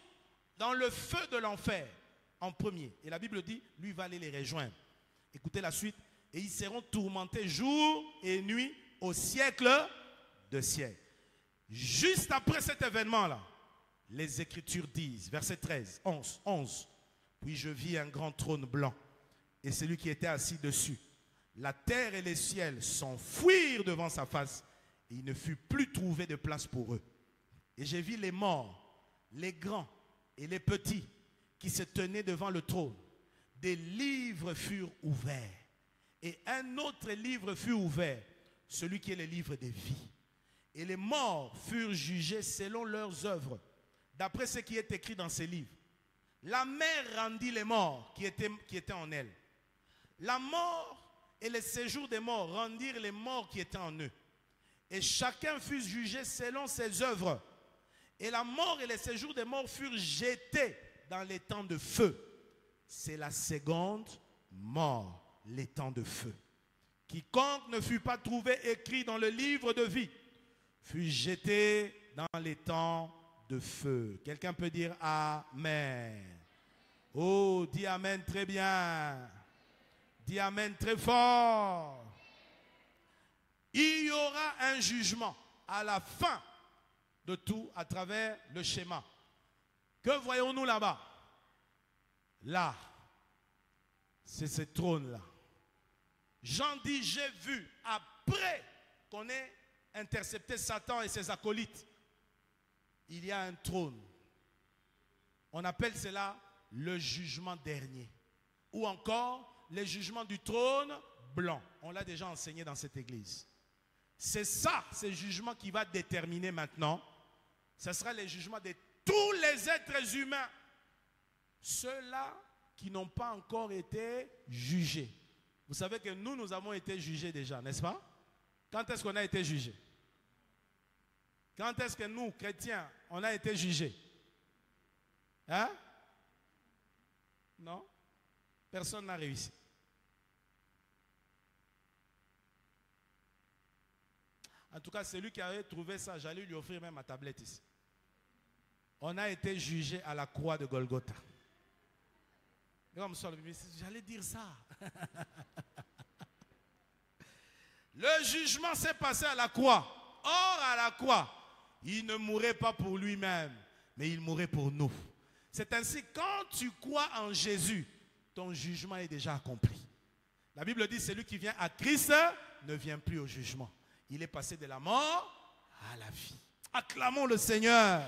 Speaker 1: Dans le feu de l'enfer. En premier. Et la Bible dit, lui va aller les rejoindre. Écoutez la suite. Et ils seront tourmentés jour et nuit au siècle de siècles. Juste après cet événement-là, les Écritures disent, verset 13, 11. Puis je vis un grand trône blanc et celui qui était assis dessus. La terre et les ciels s'enfuirent devant sa face et il ne fut plus trouvé de place pour eux. Et j'ai vu les morts, les grands et les petits qui se tenaient devant le trône. Des livres furent ouverts. Et un autre livre fut ouvert, celui qui est le livre des vies. Et les morts furent jugés selon leurs œuvres, d'après ce qui est écrit dans ces livres. La mer rendit les morts qui étaient en elle. La mort et le séjour des morts rendirent les morts qui étaient en eux. Et chacun fut jugé selon ses œuvres. Et la mort et le séjour des morts furent jetés dans les temps de feu. C'est la seconde mort, les temps de feu. Quiconque ne fut pas trouvé écrit dans le livre de vie fut jeté dans les temps de feu. Quelqu'un peut dire Amen. Oh, dis Amen très bien. Dis Amen très fort. Il y aura un jugement à la fin de tout à travers le schéma. Que voyons-nous là-bas? Là, c'est ce trône-là. Jean dit, j'ai vu, après qu'on ait intercepté Satan et ses acolytes, il y a un trône. On appelle cela le jugement dernier. Ou encore, le jugement du trône blanc. On l'a déjà enseigné dans cette église. C'est ça, ce jugement qui va déterminer maintenant. Ce sera le jugement de tous les êtres humains. Ceux-là qui n'ont pas encore été jugés. Vous savez que nous avons été jugés déjà, n'est-ce pas? Quand est-ce qu'on a été jugés? Quand est-ce que nous, chrétiens, on a été jugés? Hein? Non? Personne n'a réussi. En tout cas, celui qui avait trouvé ça, j'allais lui offrir même ma tablette ici. On a été jugés à la croix de Golgotha. J'allais dire ça. Le jugement s'est passé à la croix. Or, à la croix, il ne mourait pas pour lui-même, mais il mourait pour nous. C'est ainsi, quand tu crois en Jésus, ton jugement est déjà accompli. La Bible dit, celui qui vient à Christ ne vient plus au jugement. Il est passé de la mort à la vie. Acclamons le Seigneur.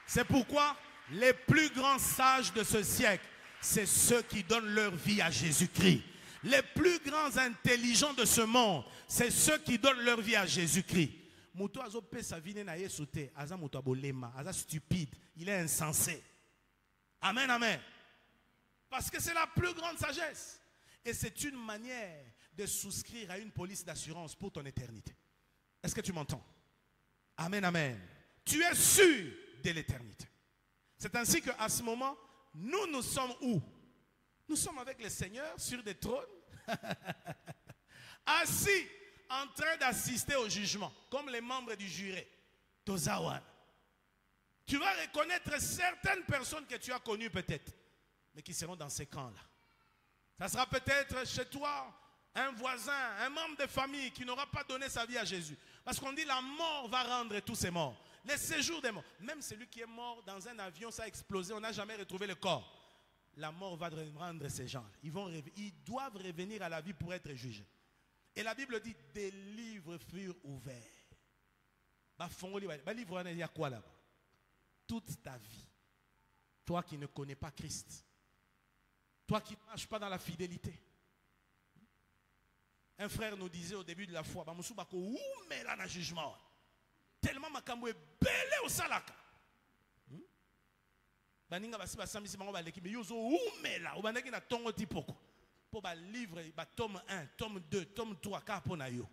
Speaker 1: C'est pourquoi les plus grands sages de ce siècle, c'est ceux qui donnent leur vie à Jésus-Christ. Les plus grands intelligents de ce monde, c'est ceux qui donnent leur vie à Jésus-Christ. Stupide, il est insensé. Amen, amen. Parce que c'est la plus grande sagesse. Et c'est une manière de souscrire à une police d'assurance pour ton éternité. Est-ce que tu m'entends? Amen, amen. Tu es sûr de l'éternité. C'est ainsi qu'à ce moment, nous sommes où? Nous sommes avec le Seigneur sur des trônes, assis, en train d'assister au jugement, comme les membres du jury. Tozawan. Tu vas reconnaître certaines personnes que tu as connues peut-être, mais qui seront dans ces camps-là. Ça sera peut-être chez toi, un voisin, un membre de famille qui n'aura pas donné sa vie à Jésus. Parce qu'on dit la mort va rendre tous ces morts. Les séjours des morts. Même celui qui est mort dans un avion, ça a explosé, on n'a jamais retrouvé le corps. La mort va rendre ces gens. Ils doivent revenir à la vie pour être jugés. Et la Bible dit, des livres furent ouverts. Livre, il y a quoi là-bas? Toute ta vie. Toi qui ne connais pas Christ. Toi qui ne marches pas dans la fidélité. Un frère nous disait au début de la foi, mais là, dans le jugement. Tellement makambo est belé au salaka. Baninga basi basambisi bango baleki mais yozo umela obandaki na tongo ti poko. Pour ba livre ba tome 1, tome 2, tome 3 ka pona yo.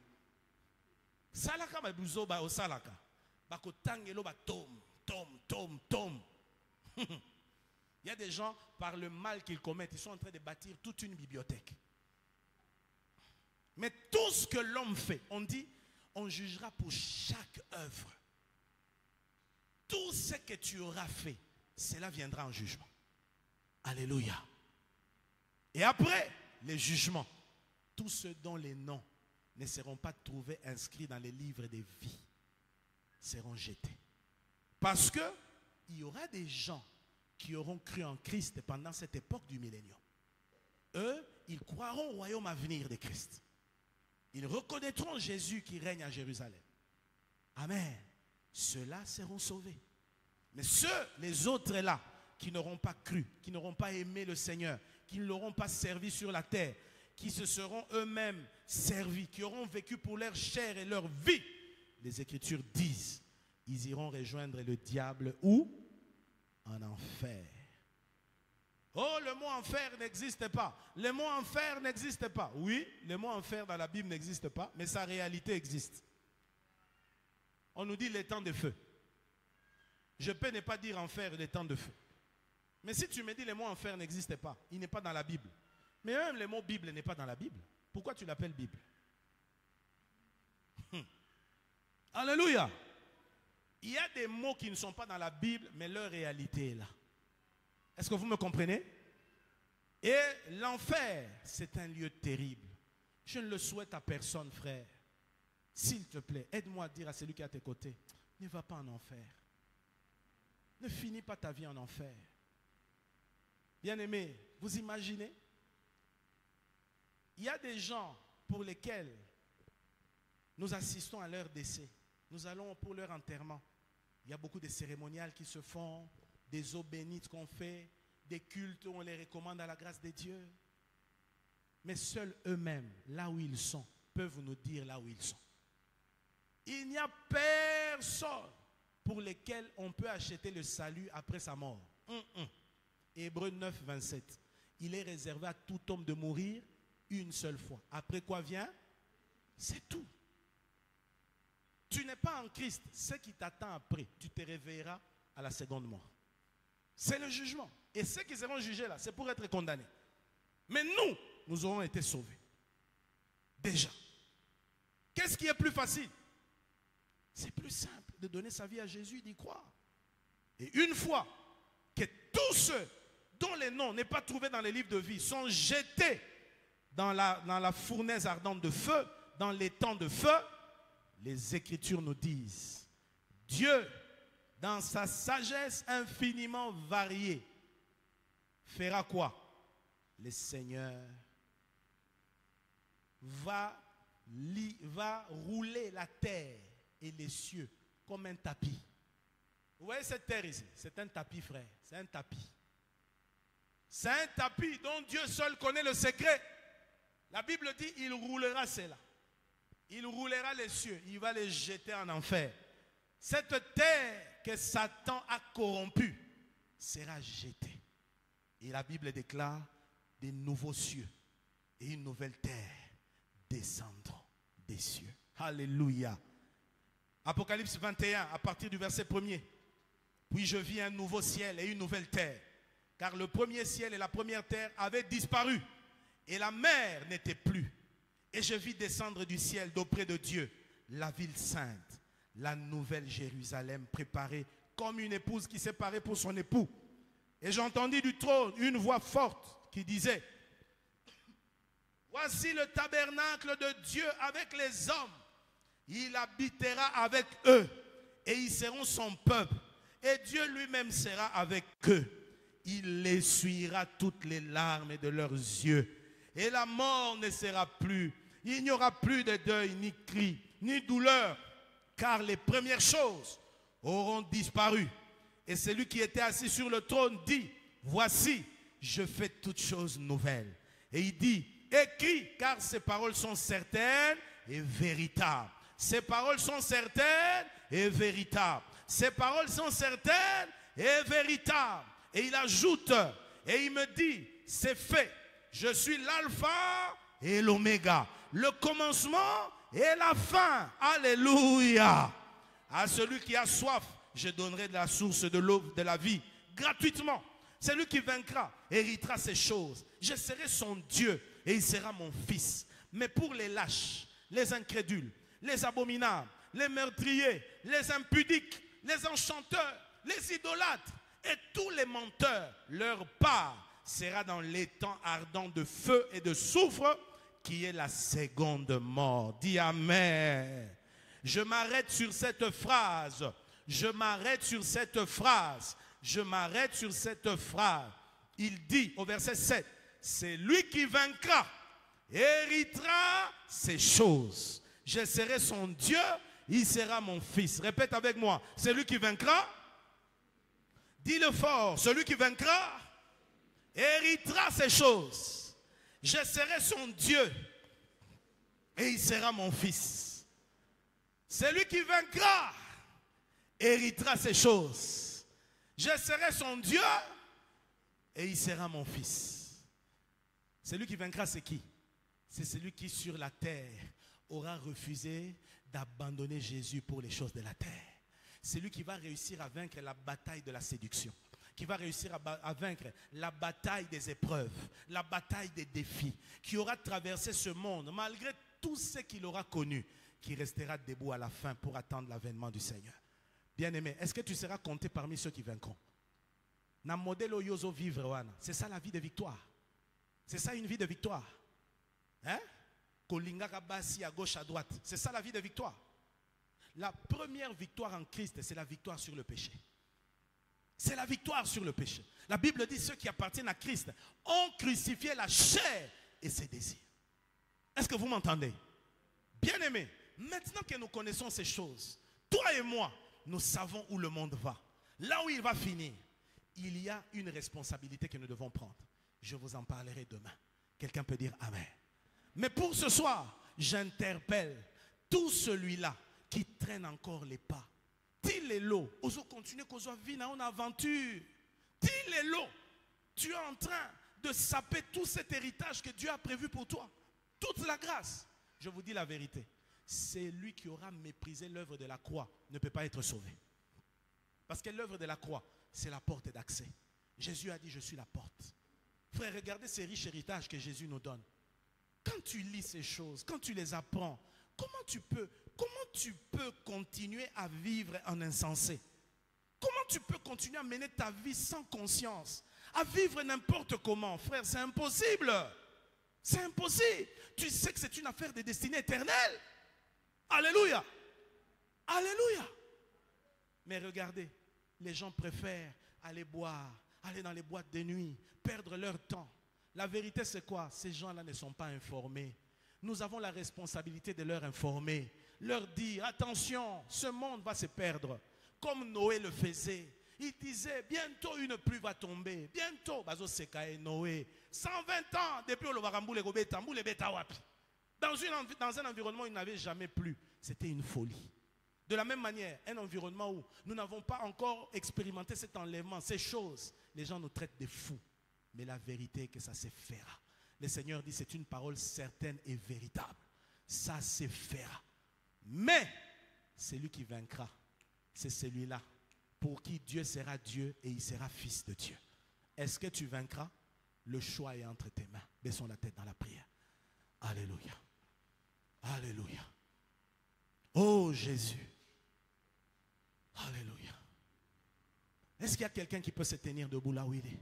Speaker 1: Salaka ba buzo ba au salaka. Ba ko tangelo ba tome. Il y a des gens par le mal qu'ils commettent, ils sont en train de bâtir toute une bibliothèque. Mais tout ce que l'homme fait, on dit on jugera pour chaque œuvre. Tout ce que tu auras fait, cela viendra en jugement. Alléluia. Et après les jugements, tous ceux dont les noms ne seront pas trouvés inscrits dans les livres des vies seront jetés. Parce que il y aura des gens qui auront cru en Christ pendant cette époque du millénium. Eux, ils croiront au royaume à venir de Christ. Ils reconnaîtront Jésus qui règne à Jérusalem. Amen. Ceux-là seront sauvés. Mais ceux, les autres là, qui n'auront pas cru, qui n'auront pas aimé le Seigneur, qui ne l'auront pas servi sur la terre, qui se seront eux-mêmes servis, qui auront vécu pour leur chair et leur vie, les Écritures disent, ils iront rejoindre le diable où? En enfer. Oh, le mot enfer n'existe pas. Le mot enfer n'existe pas. Oui, le mot enfer dans la Bible n'existe pas, mais sa réalité existe. On nous dit les temps de feu. Je peux ne pas dire enfer les temps de feu. Mais si tu me dis le mot enfer n'existe pas, il n'est pas dans la Bible. Mais même le mot Bible n'est pas dans la Bible. Pourquoi tu l'appelles Bible? Alléluia. Il y a des mots qui ne sont pas dans la Bible, mais leur réalité est là. Est-ce que vous me comprenez? Et l'enfer, c'est un lieu terrible. Je ne le souhaite à personne, frère. S'il te plaît, aide-moi à dire à celui qui est à tes côtés, ne va pas en enfer. Ne finis pas ta vie en enfer. Bien-aimés, vous imaginez? Il y a des gens pour lesquels nous assistons à leur décès. Nous allons pour leur enterrement. Il y a beaucoup de cérémoniales qui se font, des eaux bénites qu'on fait, des cultes où on les recommande à la grâce de Dieu. Mais seuls eux-mêmes, là où ils sont, peuvent nous dire là où ils sont. Il n'y a personne pour lesquels on peut acheter le salut après sa mort. Hébreux 9, 27. Il est réservé à tout homme de mourir une seule fois. Après quoi vient? C'est tout. Tu n'es pas en Christ. Ce qui t'attend après, tu te réveilleras à la seconde mort. C'est le jugement. Et ceux qui seront jugés là, c'est pour être condamnés. Mais nous aurons été sauvés. Déjà. Qu'est-ce qui est plus facile? C'est plus simple de donner sa vie à Jésus et d'y croire. Et une fois que tous ceux dont les noms n'est pas trouvé dans les livres de vie sont jetés dans la fournaise ardente de feu, dans les temps de feu, les Écritures nous disent, Dieu, dans sa sagesse infiniment variée, fera quoi? Le Seigneur va rouler la terre et les cieux comme un tapis. Vous voyez cette terre ici? C'est un tapis, frère. C'est un tapis. C'est un tapis dont Dieu seul connaît le secret. La Bible dit, il roulera cela. Il roulera les cieux. Il va les jeter en enfer. Cette terre que Satan a corrompue sera jetée. Et la Bible déclare des nouveaux cieux et une nouvelle terre descendront des cieux. Alléluia. Apocalypse 21, à partir du verset 1er. Puis je vis un nouveau ciel et une nouvelle terre, car le premier ciel et la première terre avaient disparu, et la mer n'était plus. Et je vis descendre du ciel d'auprès de Dieu la ville sainte, la nouvelle Jérusalem, préparée comme une épouse qui s'est parée pour son époux. Et j'entendis du trône une voix forte qui disait, voici le tabernacle de Dieu avec les hommes. Il habitera avec eux et ils seront son peuple. Et Dieu lui-même sera avec eux. Il essuiera toutes les larmes de leurs yeux. Et la mort ne sera plus. Il n'y aura plus de deuil, ni cri, ni douleur. Car les premières choses auront disparu. Et celui qui était assis sur le trône dit, voici, je fais toutes choses nouvelles. Et il dit, écris, car ces paroles sont certaines et véritables. Ces paroles sont certaines et véritables. Ces paroles sont certaines et véritables. Et il ajoute, et il me dit, c'est fait. Je suis l'alpha et l'oméga, le commencement et la fin. Alléluia. À celui qui a soif, je donnerai de la source de l'eau de la vie gratuitement. Celui qui vaincra héritera ces choses. Je serai son Dieu et il sera mon fils. Mais pour les lâches, les incrédules, les abominables, les meurtriers, les impudiques, les enchanteurs, les idolâtres et tous les menteurs, leur part sera dans l'étang ardent de feu et de soufre qui est la seconde mort. Dis amen. Je m'arrête sur cette phrase. Je m'arrête sur cette phrase. Je m'arrête sur cette phrase. Il dit au verset 7, c'est lui qui vaincra, héritera ces choses. Je serai son Dieu, il sera mon fils. Répète avec moi, celui qui vaincra, dis-le fort, celui qui vaincra, héritera ces choses. Je serai son Dieu et il sera mon fils. Celui qui vaincra, héritera ces choses. Je serai son Dieu et il sera mon fils. Celui qui vaincra, c'est qui? C'est celui qui sur la terre aura refusé d'abandonner Jésus pour les choses de la terre. C'est lui qui va réussir à vaincre la bataille de la séduction, qui va réussir à vaincre la bataille des épreuves, la bataille des défis, qui aura traversé ce monde malgré tout ce qu'il aura connu, qui restera debout à la fin pour attendre l'avènement du Seigneur. Bien-aimé, est-ce que tu seras compté parmi ceux qui vaincront? C'est ça la vie de victoire. C'est ça une vie de victoire. Hein? À gauche, à droite. C'est ça la vie de victoire. La première victoire en Christ, c'est la victoire sur le péché. C'est la victoire sur le péché. La Bible dit ceux qui appartiennent à Christ ont crucifié la chair et ses désirs. Est-ce que vous m'entendez? Bien-aimé, maintenant que nous connaissons ces choses, toi et moi, nous savons où le monde va. Là où il va finir, il y a une responsabilité que nous devons prendre. Je vous en parlerai demain. Quelqu'un peut dire Amen. Mais pour ce soir, j'interpelle tout celui-là qui traîne encore les pas. Dis-le-lo. Oso continue qu'oso vina en aventure. Dis-le-lo. Tu es en train de saper tout cet héritage que Dieu a prévu pour toi. Toute la grâce. Je vous dis la vérité. C'est lui qui aura méprisé l'œuvre de la croix ne peut pas être sauvé. Parce que l'œuvre de la croix, c'est la porte d'accès. Jésus a dit, je suis la porte. Frère, regardez ces riches héritages que Jésus nous donne. Quand tu lis ces choses, quand tu les apprends, comment tu peux continuer à vivre en insensé? Comment tu peux continuer à mener ta vie sans conscience? À vivre n'importe comment, frère, c'est impossible. C'est impossible. Tu sais que c'est une affaire de destinée éternelle. Alléluia. Alléluia. Mais regardez, les gens préfèrent aller boire, aller dans les boîtes de nuit, perdre leur temps. La vérité, c'est quoi? Ces gens-là ne sont pas informés. Nous avons la responsabilité de leur informer, leur dire, attention, ce monde va se perdre. Comme Noé le faisait. Il disait, bientôt une pluie va tomber. Bientôt, Noé, 120 ans depuis le Warambou, dans un environnement où il n'avait jamais plu. C'était une folie. De la même manière, un environnement où nous n'avons pas encore expérimenté cet enlèvement, ces choses, les gens nous traitent de fous. Mais la vérité est que ça se fera. Le Seigneur dit, c'est une parole certaine et véritable. Ça se fera. Mais, celui qui vaincra, c'est celui-là pour qui Dieu sera Dieu et il sera fils de Dieu. Est-ce que tu vaincras? Le choix est entre tes mains. Baissons la tête dans la prière. Alléluia. Alléluia. Oh Jésus. Alléluia. Est-ce qu'il y a quelqu'un qui peut se tenir debout là où il est?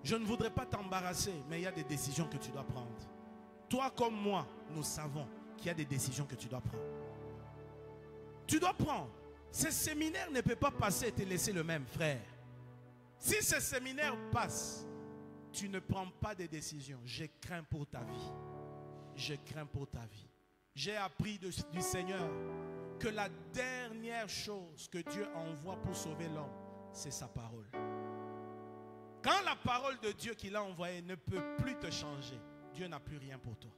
Speaker 1: Je ne voudrais pas t'embarrasser, mais il y a des décisions que tu dois prendre. Toi comme moi, nous savons qu'il y a des décisions que tu dois prendre. Tu dois prendre. Ce séminaire ne peut pas passer et te laisser le même, frère. Si ce séminaire passe, tu ne prends pas de décisions. Je crains pour ta vie. Je crains pour ta vie. J'ai appris du Seigneur que la dernière chose que Dieu envoie pour sauver l'homme, c'est sa parole. Quand la parole de Dieu qu'il a envoyée ne peut plus te changer, Dieu n'a plus rien pour toi.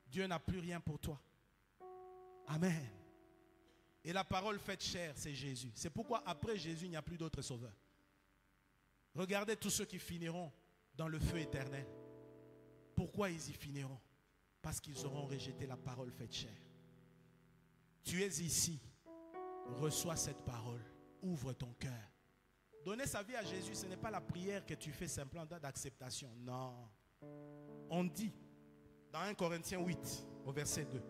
Speaker 1: Dieu n'a plus rien pour toi. Amen. Et la parole faite chair, c'est Jésus. C'est pourquoi après Jésus, il n'y a plus d'autres sauveurs. Regardez tous ceux qui finiront dans le feu éternel. Pourquoi ils y finiront? Parce qu'ils auront rejeté la parole faite chair. Tu es ici. Reçois cette parole. Ouvre ton cœur. Donner sa vie à Jésus, ce n'est pas la prière que tu fais simplement d'acceptation. Non. On dit dans 1 Corinthiens 8, au verset 2,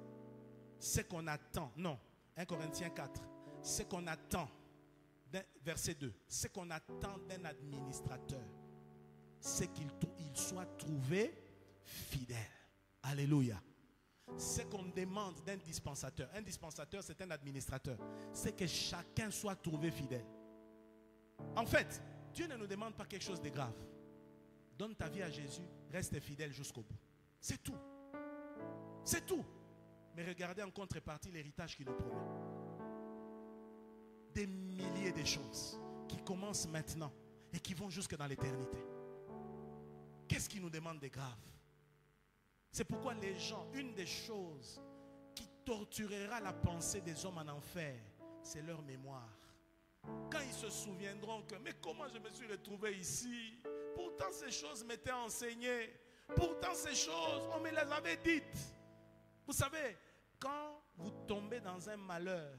Speaker 1: ce qu'on attend, non, 1 Corinthiens 4, ce qu'on attend, verset 2, ce qu'on attend d'un administrateur, c'est qu'il soit trouvé fidèle. Alléluia. Ce qu'on demande d'un dispensateur, un dispensateur c'est un administrateur, c'est que chacun soit trouvé fidèle. En fait, Dieu ne nous demande pas quelque chose de grave. Donne ta vie à Jésus, reste fidèle jusqu'au bout. C'est tout. C'est tout. Mais regardez en contrepartie l'héritage qu'il nous promet. Des milliers de choses qui commencent maintenant et qui vont jusque dans l'éternité. Qu'est-ce qu'il nous demande de grave? C'est pourquoi les gens, une des choses qui torturera la pensée des hommes en enfer, c'est leur mémoire. Quand ils se souviendront que, mais comment je me suis retrouvé ici? Pourtant ces choses m'étaient enseignées. Pourtant ces choses, on me les avait dites. Vous savez, quand vous tombez dans un malheur,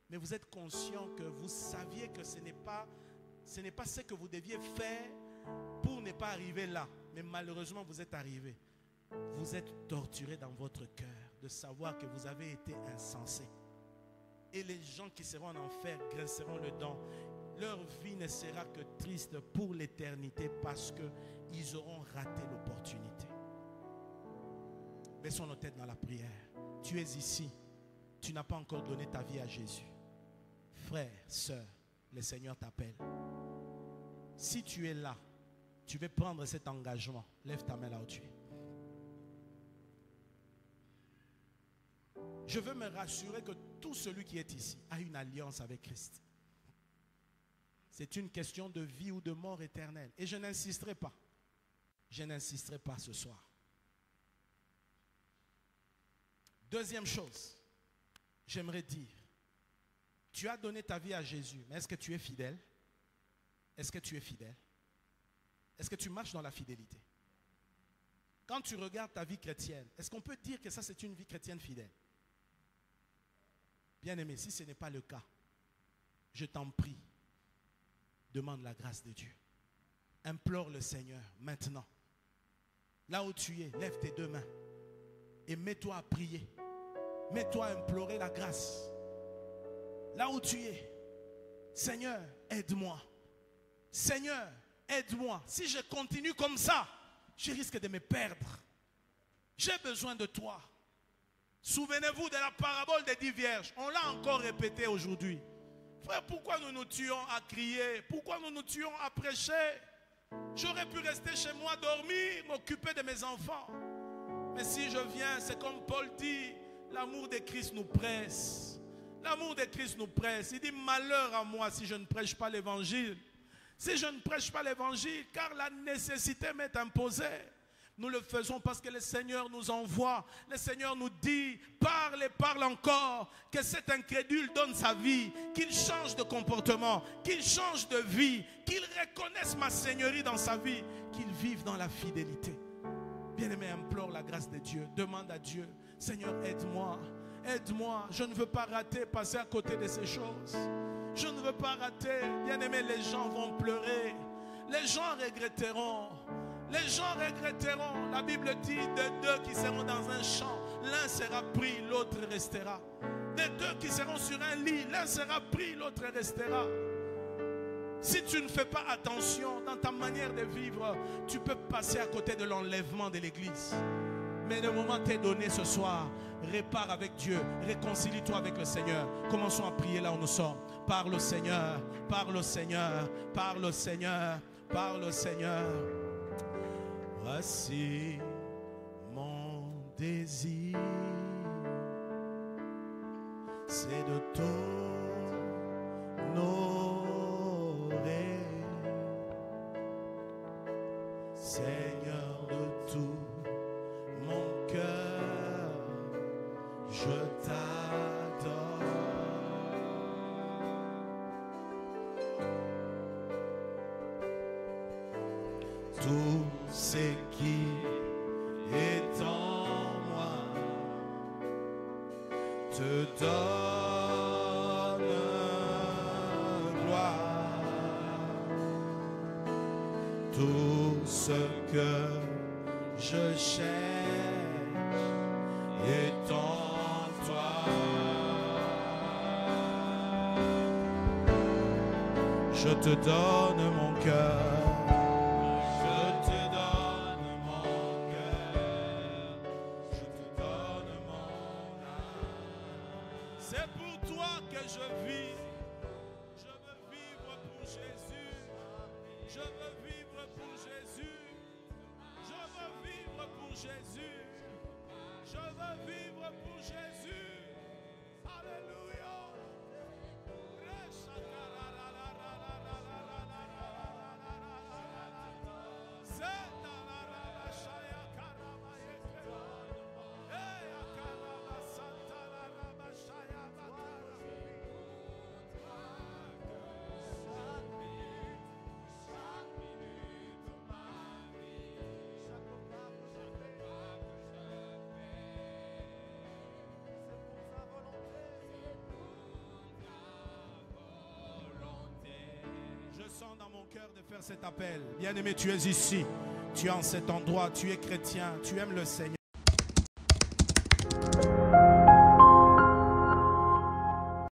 Speaker 1: mais vous êtes conscient que vous saviez que ce n'est pas ce que vous deviez faire pour ne pas arriver là. Mais malheureusement, vous êtes arrivé. Vous êtes torturé dans votre cœur de savoir que vous avez été insensé. Et les gens qui seront en enfer grinceront le dent. Leur vie ne sera que triste pour l'éternité parce qu'ils auront raté l'opportunité. Baissons nos têtes dans la prière. Tu es ici. Tu n'as pas encore donné ta vie à Jésus. Frère, sœur, le Seigneur t'appelle. Si tu es là, tu veux prendre cet engagement. Lève ta main là où tu es. Je veux me rassurer que tout celui qui est ici a une alliance avec Christ. C'est une question de vie ou de mort éternelle. Et je n'insisterai pas. Je n'insisterai pas ce soir. Deuxième chose, j'aimerais dire, tu as donné ta vie à Jésus, mais est-ce que tu es fidèle? Est-ce que tu es fidèle? Est-ce que tu marches dans la fidélité? Quand tu regardes ta vie chrétienne, est-ce qu'on peut dire que ça c'est une vie chrétienne fidèle? Bien-aimé, si ce n'est pas le cas, je t'en prie, demande la grâce de Dieu. Implore le Seigneur maintenant. Là où tu es, lève tes deux mains et mets-toi à prier. Mets-toi à implorer la grâce. Là où tu es, Seigneur, aide-moi. Seigneur, aide-moi. Si je continue comme ça, je risque de me perdre. J'ai besoin de toi. Souvenez-vous de la parabole des 10 vierges. On l'a encore répété aujourd'hui. Frère, pourquoi nous nous tuons à crier? Pourquoi nous nous tuons à prêcher? J'aurais pu rester chez moi, dormir, m'occuper de mes enfants. Mais si je viens, c'est comme Paul dit, l'amour de Christ nous presse. L'amour de Christ nous presse. Il dit, malheur à moi si je ne prêche pas l'évangile. Si je ne prêche pas l'évangile, car la nécessité m'est imposée. Nous le faisons parce que le Seigneur nous envoie. Le Seigneur nous dit, parle et parle encore, que cet incrédule donne sa vie, qu'il change de comportement, qu'il change de vie, qu'il reconnaisse ma seigneurie dans sa vie, qu'il vive dans la fidélité. Bien-aimé, implore la grâce de Dieu. Demande à Dieu, Seigneur, aide-moi. Aide-moi. Je ne veux pas rater, passer à côté de ces choses. Je ne veux pas rater. Bien-aimé, les gens vont pleurer. Les gens regretteront. Les gens regretteront. La Bible dit de deux qui seront dans un champ, l'un sera pris, l'autre restera. De deux qui seront sur un lit, l'un sera pris, l'autre restera. Si tu ne fais pas attention dans ta manière de vivre, tu peux passer à côté de l'enlèvement de l'église. Mais le moment t'est donné ce soir, répare avec Dieu, réconcilie-toi avec le Seigneur. Commençons à prier là où nous sommes. Parle au Seigneur, parle au Seigneur, parle au Seigneur, parle au Seigneur. Voici mon désir, c'est de t'honorer, Seigneur de tout mon cœur, je t'adore. Tout ce qui est en moi te donne gloire. Tout ce que je cherche est en toi. Je te donne mon cœur. C'est pour toi que je vis. Je veux vivre pour Jésus. Je veux vivre pour Jésus. Je veux vivre pour Jésus. Je veux vivre pour Jésus. Alléluia. Je sens dans mon cœur de faire cet appel. Bien-aimé, tu es ici. Tu es en cet endroit. Tu es chrétien. Tu aimes le Seigneur.